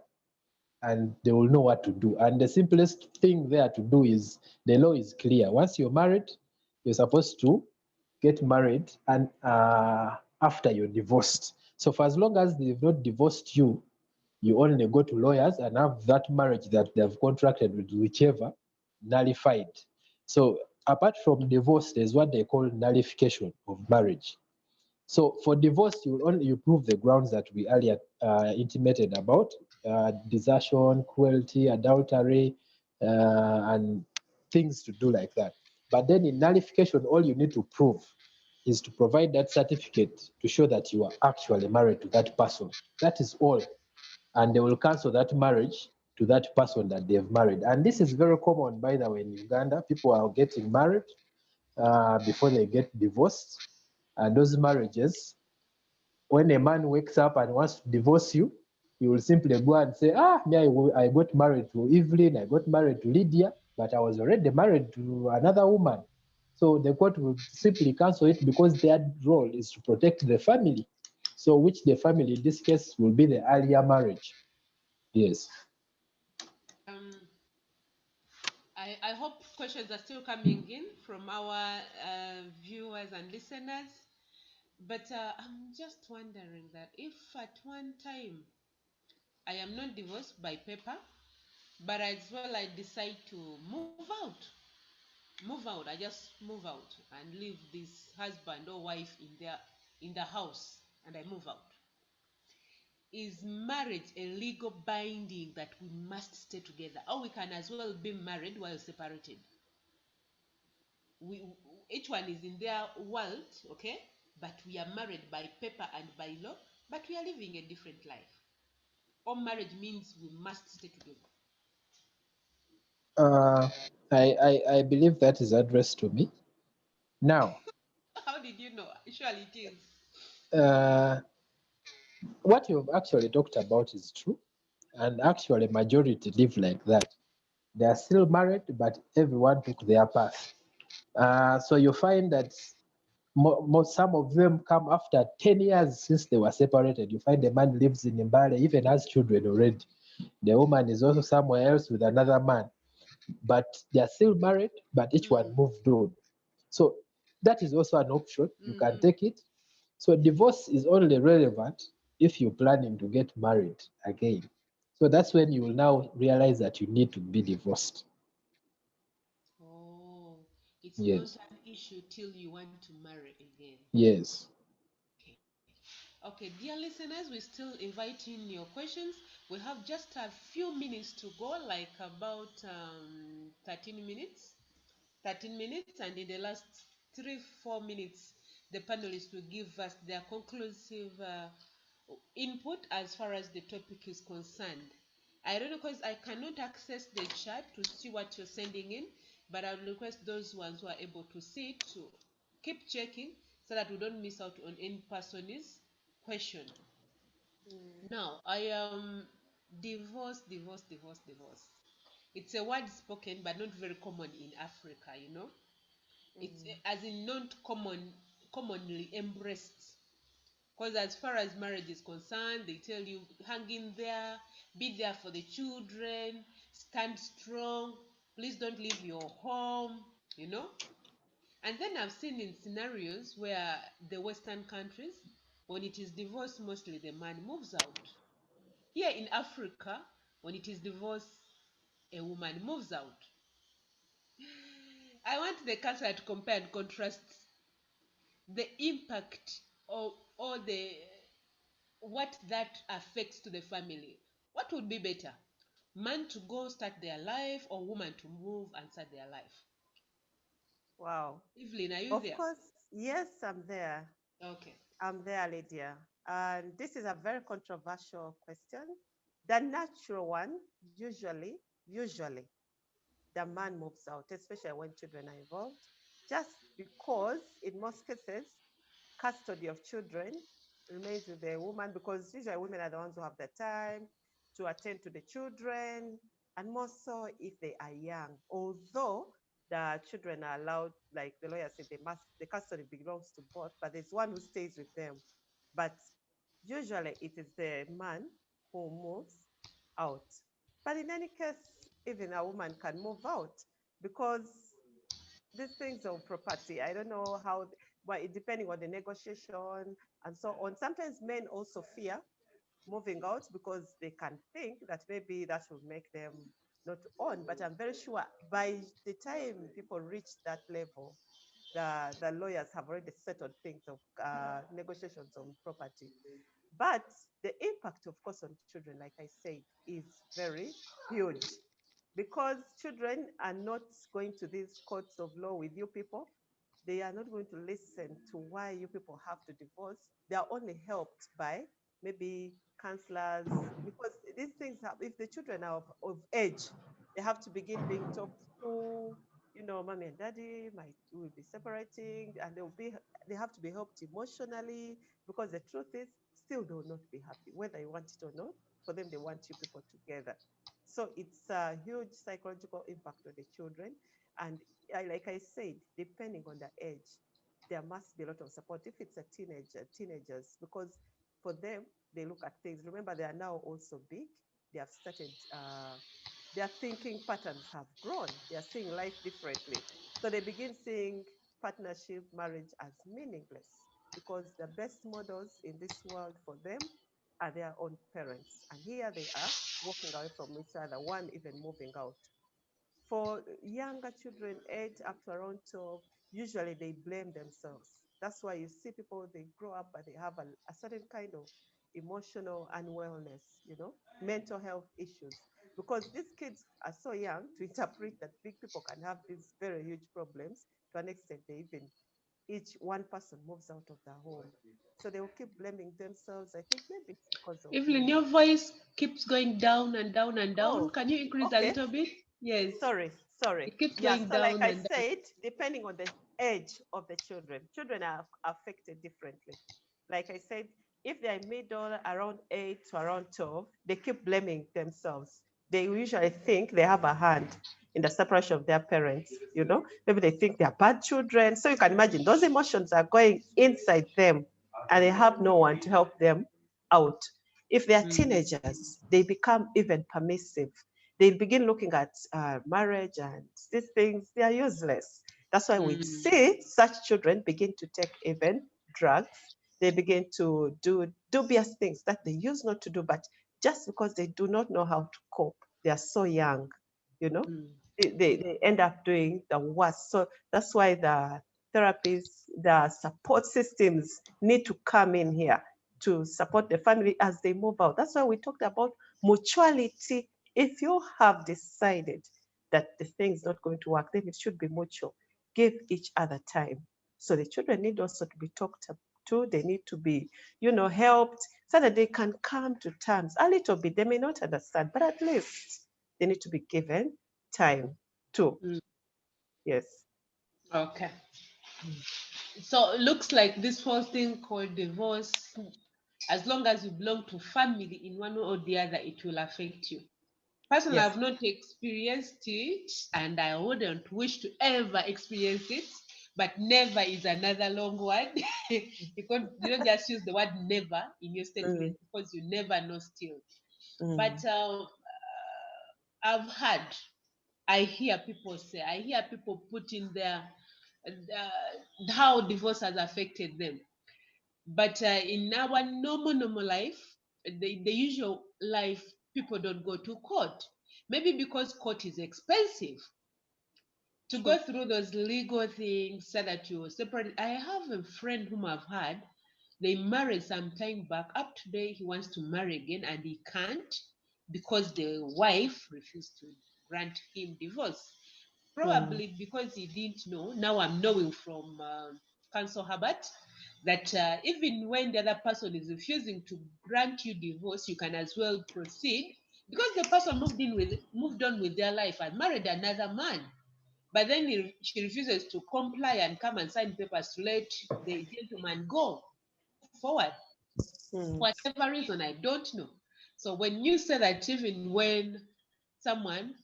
and they will know what to do. And the simplest thing there to do is, the law is clear. Once you're married, you're supposed to get married and after you're divorced. So for as long as they've not divorced you, you only go to lawyers and have that marriage that they've contracted with whichever nullified. So apart from divorce, there's what they call nullification of marriage. So for divorce, you prove the grounds that we earlier intimated about: desertion, cruelty, adultery, and things to do like that. But then in nullification, all you need to prove is to provide that certificate to show that you are actually married to that person. That is all. And they will cancel that marriage to that person that they've married. And this is very common, by the way, in Uganda. People are getting married before they get divorced. And those marriages, when a man wakes up and wants to divorce you, he will simply go and say, me, I got married to Evelyn, I got married to Lydia, but I was already married to another woman. So the court will simply cancel it because their role is to protect the family. So which the family in this case will be the earlier marriage. Yes.
I hope questions are still coming in from our viewers and listeners. But I'm just wondering that if at one time I am not divorced by paper, but as well I decide to move out, I just move out and leave this husband or wife in the house, and I move out. Is marriage a legal binding that we must stay together, or we can as well be married while separated? Each one is in their world, okay, but we are married by paper and by law, but we are living a different life. Or marriage means we must stay together.
I believe that is addressed to me. Now,
How did you know? Surely it is.
what you've actually talked about is true, and actually majority live like that. They are still married, but everyone took their path. So you find that some of them come after 10 years since they were separated. You find the man lives in Mbale, even has children already. The woman is also somewhere else with another man, but they are still married, but each one moved on. So that is also an option. You can take it. So divorce is only relevant if you're planning to get married again. So that's when you will now realize that you need to be divorced.
Oh, it's not
Yes.
an issue till you want to marry again.
Yes.
Okay. Okay, dear listeners, we still invite in your questions. We have just a few minutes to go, like about 13 minutes. 13 minutes, and in the last 3-4 minutes, the panelists will give us their conclusive input as far as the topic is concerned. I don't know, because I cannot access the chat to see what you're sending in, but I will request those ones who are able to see it to keep checking so that we don't miss out on any person's question. Now, I am divorce. It's a word spoken but not very common in Africa, you know. It's as in not commonly embraced. Because as far as marriage is concerned, they tell you hang in there, be there for the children, stand strong, please don't leave your home, you know. And then I've seen in scenarios where the Western countries, when it is divorce, mostly the man moves out. Here in Africa, when it is divorce, a woman moves out. I want the counselor to compare and contrast the impact of or the what that affects to the family. What would be better? Man to go start their life or woman to move and start their life?
Wow.
Evelyn, are you
Of
there?
course, yes, I'm there.
Okay.
I'm there, Lydia. And this is a very controversial question. The natural one, usually, the man moves out, especially when children are involved, just because in most cases, custody of children remains with the woman, because usually women are the ones who have the time to attend to the children, and more so if they are young. Although the children are allowed, like the lawyer said, the custody belongs to both, but there's one who stays with them. But usually it is the man who moves out. But in any case, even a woman can move out because these things of property, I don't know how, but depending on the negotiation and so on. Sometimes men also fear moving out because they can think that maybe that will make them not own. But I'm very sure by the time people reach that level, the lawyers have already settled things of negotiations on property. But the impact, of course, on children, like I said, is very huge because children are not going to these courts of law with you people. They are not going to listen to why you people have to divorce. They are only helped by maybe counselors, because these things have, if the children are of age, they have to begin being talked to. You know, mommy and daddy might will be separating, and they have to be helped emotionally, because the truth is, still they will not be happy whether you want it or not. For them, they want you people together. So it's a huge psychological impact on the children. And like I said, depending on the age, there must be a lot of support. If it's a teenagers, because for them, they look at things. Remember, they are now also big. They have started, their thinking patterns have grown. They are seeing life differently. So they begin seeing partnership, marriage as meaningless, because the best models in this world for them are their own parents. And here they are walking away from each other, one even moving out. For younger children, age up to around 12, usually they blame themselves. That's why you see people, they grow up, but they have a certain kind of emotional unwellness, mental health issues. Because these kids are so young to interpret that big people can have these very huge problems. To an extent, they even each one person moves out of their home. So they will keep blaming themselves. I think maybe it's because of
Evelyn,
maybe.
your voice keeps going down and down and down.
Oh,
Can you increase a
okay.
little bit? Yes.
Sorry.
It keeps
Yeah,
going
so like
down
I
and down.
said, depending on the age of the children are affected differently. Like I said, if they're middle, around 8 to around 12, they keep blaming themselves. They usually think they have a hand in the separation of their parents, you know? Maybe they think they're bad children. So you can imagine those emotions are going inside them and they have no one to help them out. If they're teenagers, they become even permissive. They begin looking at marriage and these things, they are useless. That's why we see such children begin to take even drugs. They begin to do dubious things that they used not to do, but just because they do not know how to cope, they are so young, you know, they end up doing the worst. So that's why the therapists, the support systems need to come in here to support the family as they move out. That's why we talked about mutuality. If you have decided that the thing is not going to work, then it should be mutual. Give each other time. So the children need also to be talked to. They need to be, you know, helped so that they can come to terms a little bit. They may not understand, but at least they need to be given time too. Yes.
Okay. So it looks like this whole thing called divorce, as long as you belong to family in one way or the other, it will affect you. Personally,
Yes.
I've not experienced it, and I wouldn't wish to ever experience it. But never is another long word. Because you don't just use the word never in your statement because you never know still. But I hear people say, I hear people put in their how divorce has affected them. But in our normal life, the usual life, people don't go to court. Maybe because court is expensive to go through those legal things so that you separate. I have a friend whom I've had. They married some time back. Up today, he wants to marry again and he can't because the wife refused to grant him divorce. Probably because he didn't know. Now I'm knowing from Counsel Herbert that even when the other person is refusing to grant you divorce, you can as well proceed because the person moved on with their life and married another man. But then she refuses to comply and come and sign papers to let the gentleman go forward. Whatever reason, I don't know. So when you say that even when someone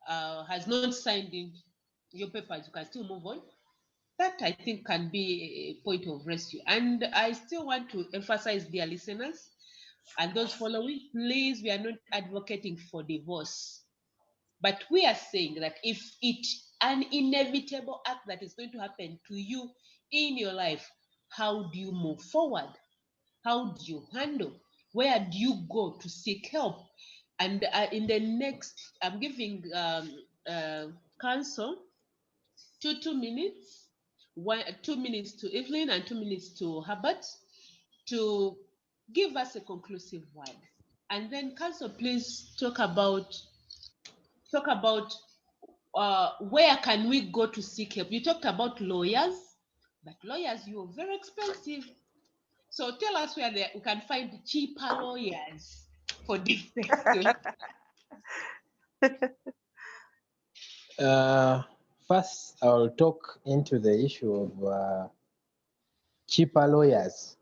has not signed in your papers, you can still move on, that I think can be a point of rescue. And I still want to emphasize, dear listeners and those following, please, we are not advocating for divorce. But we are saying that if it's an inevitable act that is going to happen to you in your life, how do you move forward? How do you handle? Where do you go to seek help? And in the next, I'm giving counsel 2 minutes, 2 minutes to Evelyn and 2 minutes to Herbert to give us a conclusive word. And then counsel, please talk about where can we go to seek help. You talked about lawyers, but lawyers, you're very expensive. So tell us where we can find cheaper lawyers for this thing.
First, I'll talk into the issue of cheaper lawyers.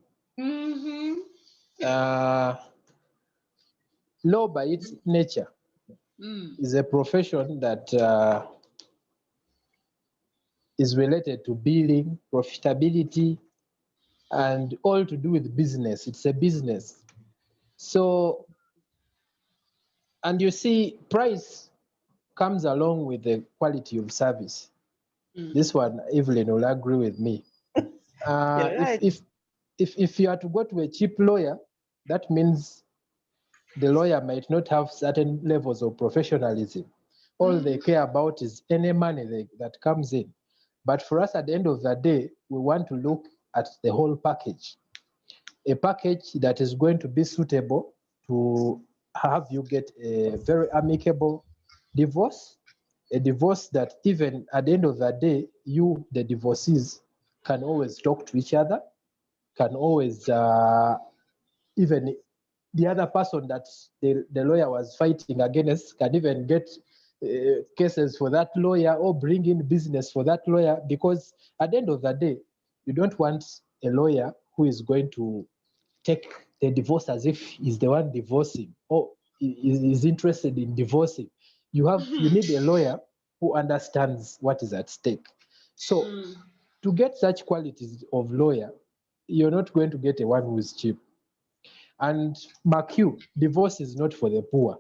Law by its nature is a profession that is related to billing, profitability, and all to do with business. It's a business. So, and you see, price comes along with the quality of service. This one, Evelyn will agree with me.
Right.
If you are to go to a cheap lawyer, that means the lawyer might not have certain levels of professionalism. All they care about is any money that comes in. But for us, at the end of the day, we want to look at the whole package. A package that is going to be suitable to have you get a very amicable divorce, a divorce that even at the end of the day, you, the divorcees, can always talk to each other, can always, even the other person that the lawyer was fighting against can even get cases for that lawyer or bring in business for that lawyer, because at the end of the day, you don't want a lawyer who is going to take the divorce as if he's the one divorcing or is interested in divorcing. You need a lawyer who understands what is at stake. So to get such qualities of lawyer, you're not going to get a one who is cheap. And mark you, divorce is not for the poor.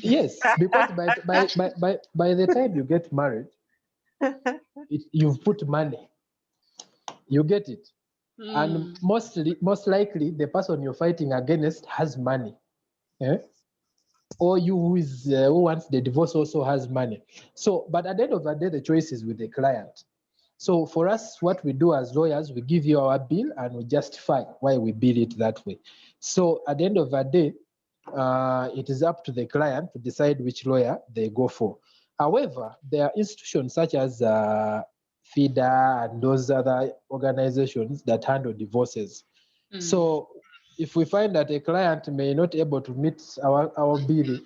Yes, because by the time you get married, you've put money. You get it. And most likely, the person you're fighting against has money. Or you who wants the divorce also has money. So, but at the end of the day, the choice is with the client. So for us, what we do as lawyers, we give you our bill and we justify why we bill it that way. So at the end of the day, it is up to the client to decide which lawyer they go for. However, there are institutions such as FIDA and those other organizations that handle divorces. So if we find that a client may not able to meet our bill,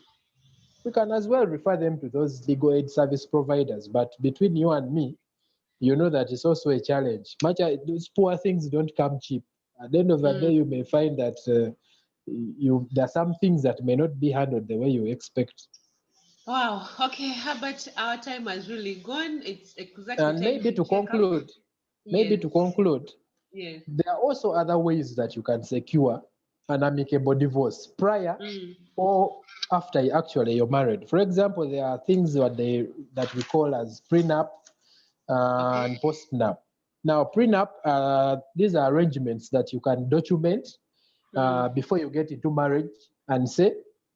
we can as well refer them to those legal aid service providers. But between you and me, you know that it's also a challenge. Those poor things don't come cheap. At the end of the day, you may find that there are some things that may not be handled the way you expect.
Wow. Okay, but our time has really gone. It's exactly
and maybe to conclude,
yes,
there are also other ways that you can secure an amicable divorce prior or after you're married. For example, there are things that we call as prenup and postnup. Now, prenup, these are arrangements that you can document before you get into marriage and say,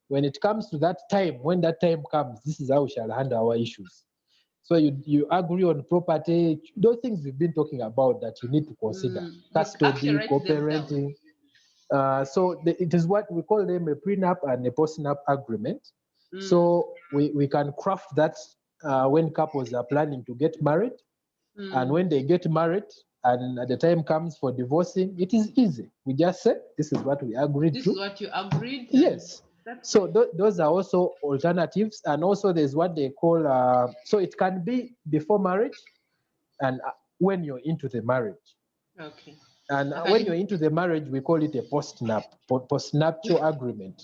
when it comes to that time, when that time comes, this is how we shall handle our issues. So you agree on property, those things we've been talking about that you need to consider, custody, co-parenting. So it is what we call them a prenup and a postnup agreement. So we can craft that when couples are planning to get married, and when they get married and the time comes for divorcing, it is easy. We just say, this is what we agreed to.
This is what you agreed.
Yes. So those are also alternatives. And also there's what they call, so it can be before marriage and when you're into the marriage.
Okay.
And when you're into the marriage, we call it a postnuptial agreement.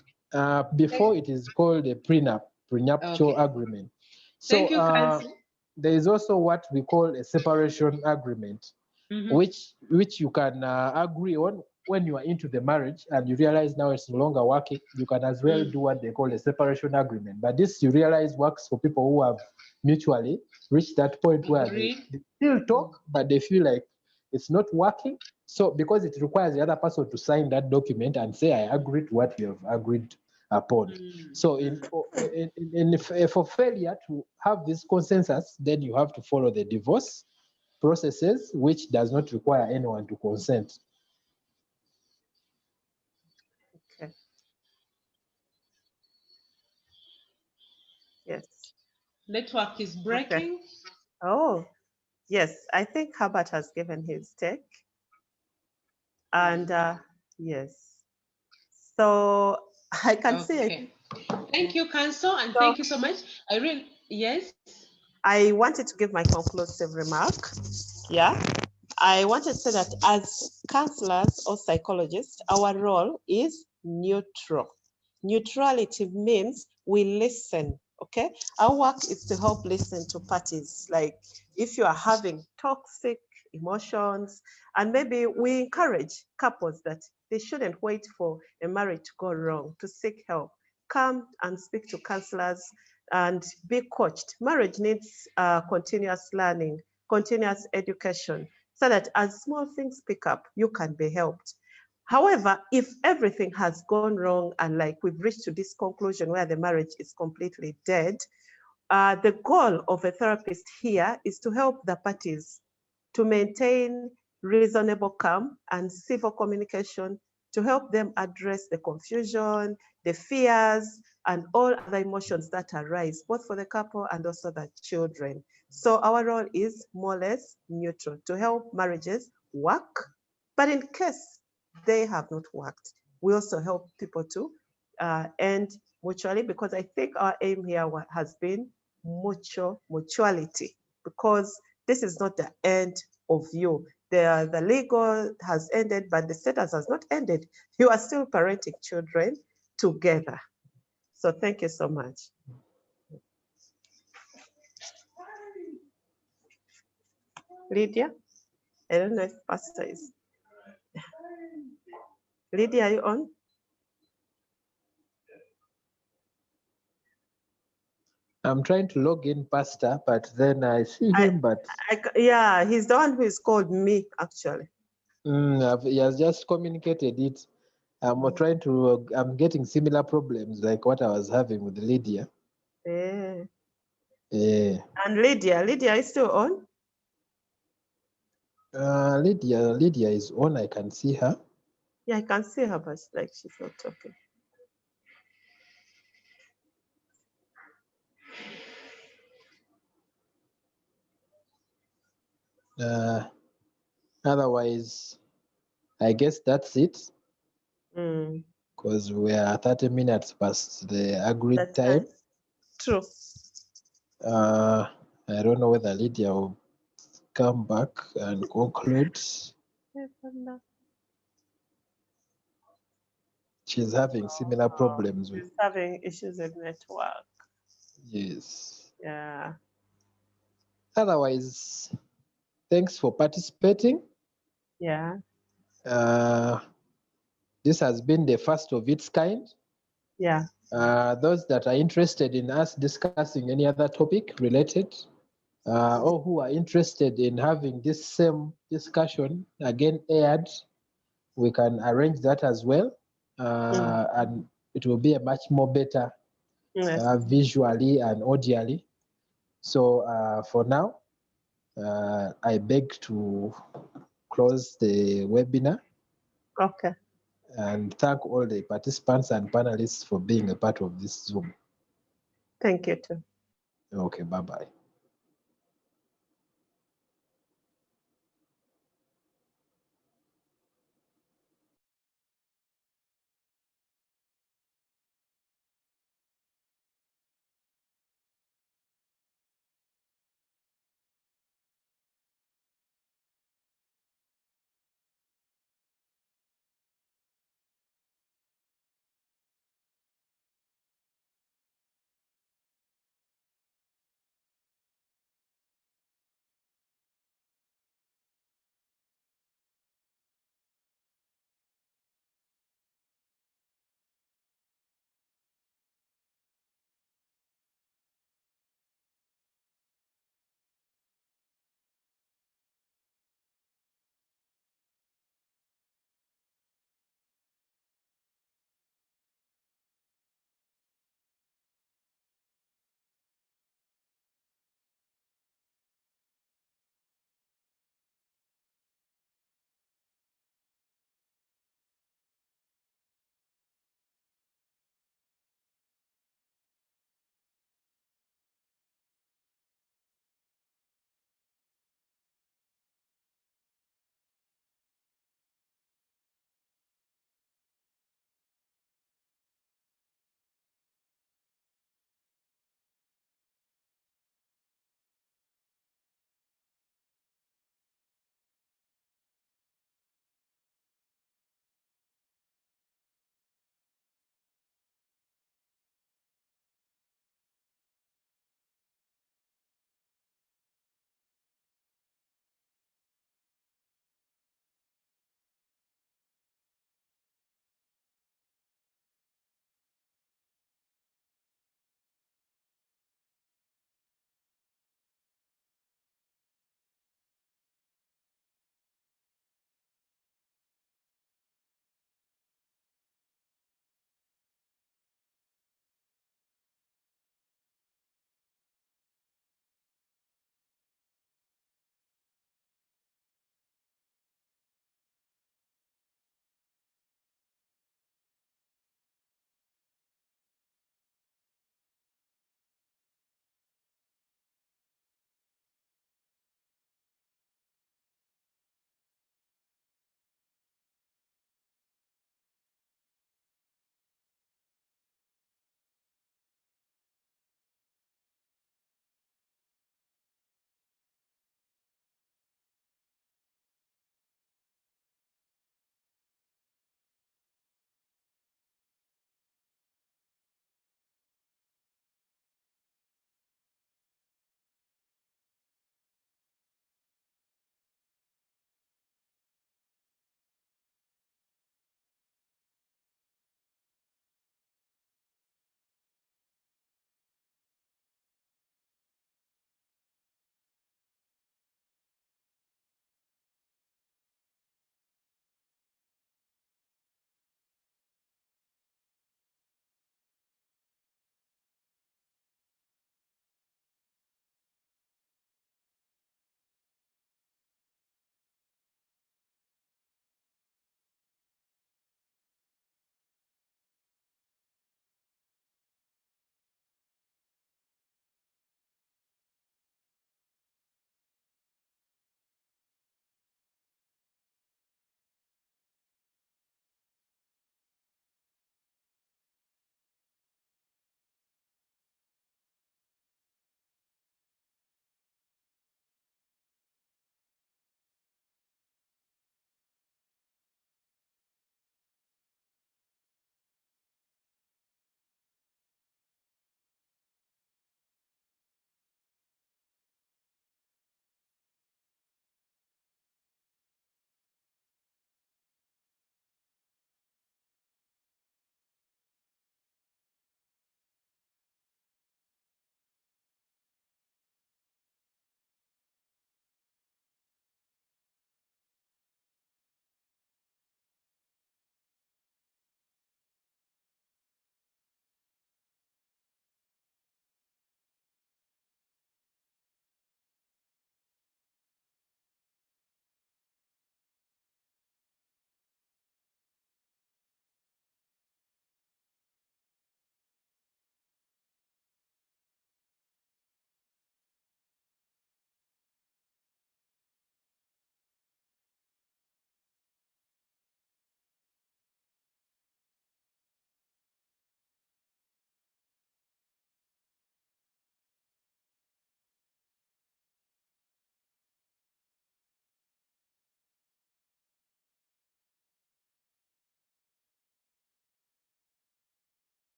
Before it is called a prenuptial agreement. So
Thank you,
there is also what we call a separation agreement, which you can agree on when you are into the marriage and you realize now it's no longer working. You can as well do what they call a separation agreement. But this, you realize, works for people who have mutually reached that point where they still talk, but they feel like it's not working. So because it requires the other person to sign that document and say, I agree to what we have agreed upon. So for failure to have this consensus, then you have to follow the divorce processes, which does not require anyone to consent.
Okay. Yes.
Network is breaking.
Okay. Oh, yes. I think Herbert has given his take. And yes. So I can see it.
Thank you, Counsel, and thank you so much. Yes.
I wanted to give my conclusive remark. Yeah. I wanted to say that as counselors or psychologists, our role is neutral. Neutrality means we listen, okay? Our work is to help listen to parties. Like if you are having toxic emotions, and maybe we encourage couples that they shouldn't wait for a marriage to go wrong to seek help. Come and speak to counselors and be coached. Marriage needs continuous learning, continuous education, so that as small things pick up, you can be helped. However, if everything has gone wrong and like we've reached to this conclusion where the marriage is completely dead, the goal of a therapist here is to help the parties to maintain reasonable calm and civil communication, to help them address the confusion, the fears, and all other emotions that arise, both for the couple and also the children. So our role is more or less neutral, to help marriages work. But in case they have not worked, we also help people to end mutually, because I think our aim here has been mutuality, because this is not the end of you. The legal has ended, but the status has not ended. You are still parenting children together. So thank you so much. Lydia, I don't know if Pastor is. Lydia, are you on?
I'm trying to log in, Pastor, but then I see him,
yeah, he's the one who is called me, actually.
He has just communicated it. I'm getting similar problems like what I was having with Lydia.
Yeah.
Yeah.
And Lydia is still on?
Lydia is on. I can see her.
Yeah, I can see her, but like she's not talking.
Otherwise, I guess that's it. Because we are 30 minutes past the agreed time.
Nice. True.
I don't know whether Lydia will come back and conclude. She's having similar problems with.
She's having issues with network.
Yes.
Yeah.
Otherwise, thanks for participating.
Yeah.
This has been the first of its kind.
Yeah.
Those that are interested in us discussing any other topic related, or who are interested in having this same discussion again aired, we can arrange that as well. And it will be a much more better visually and audially. So for now, I beg to close the webinar.
Okay.
And thank all the participants and panelists for being a part of this Zoom.
Thank you too.
Okay, bye-bye.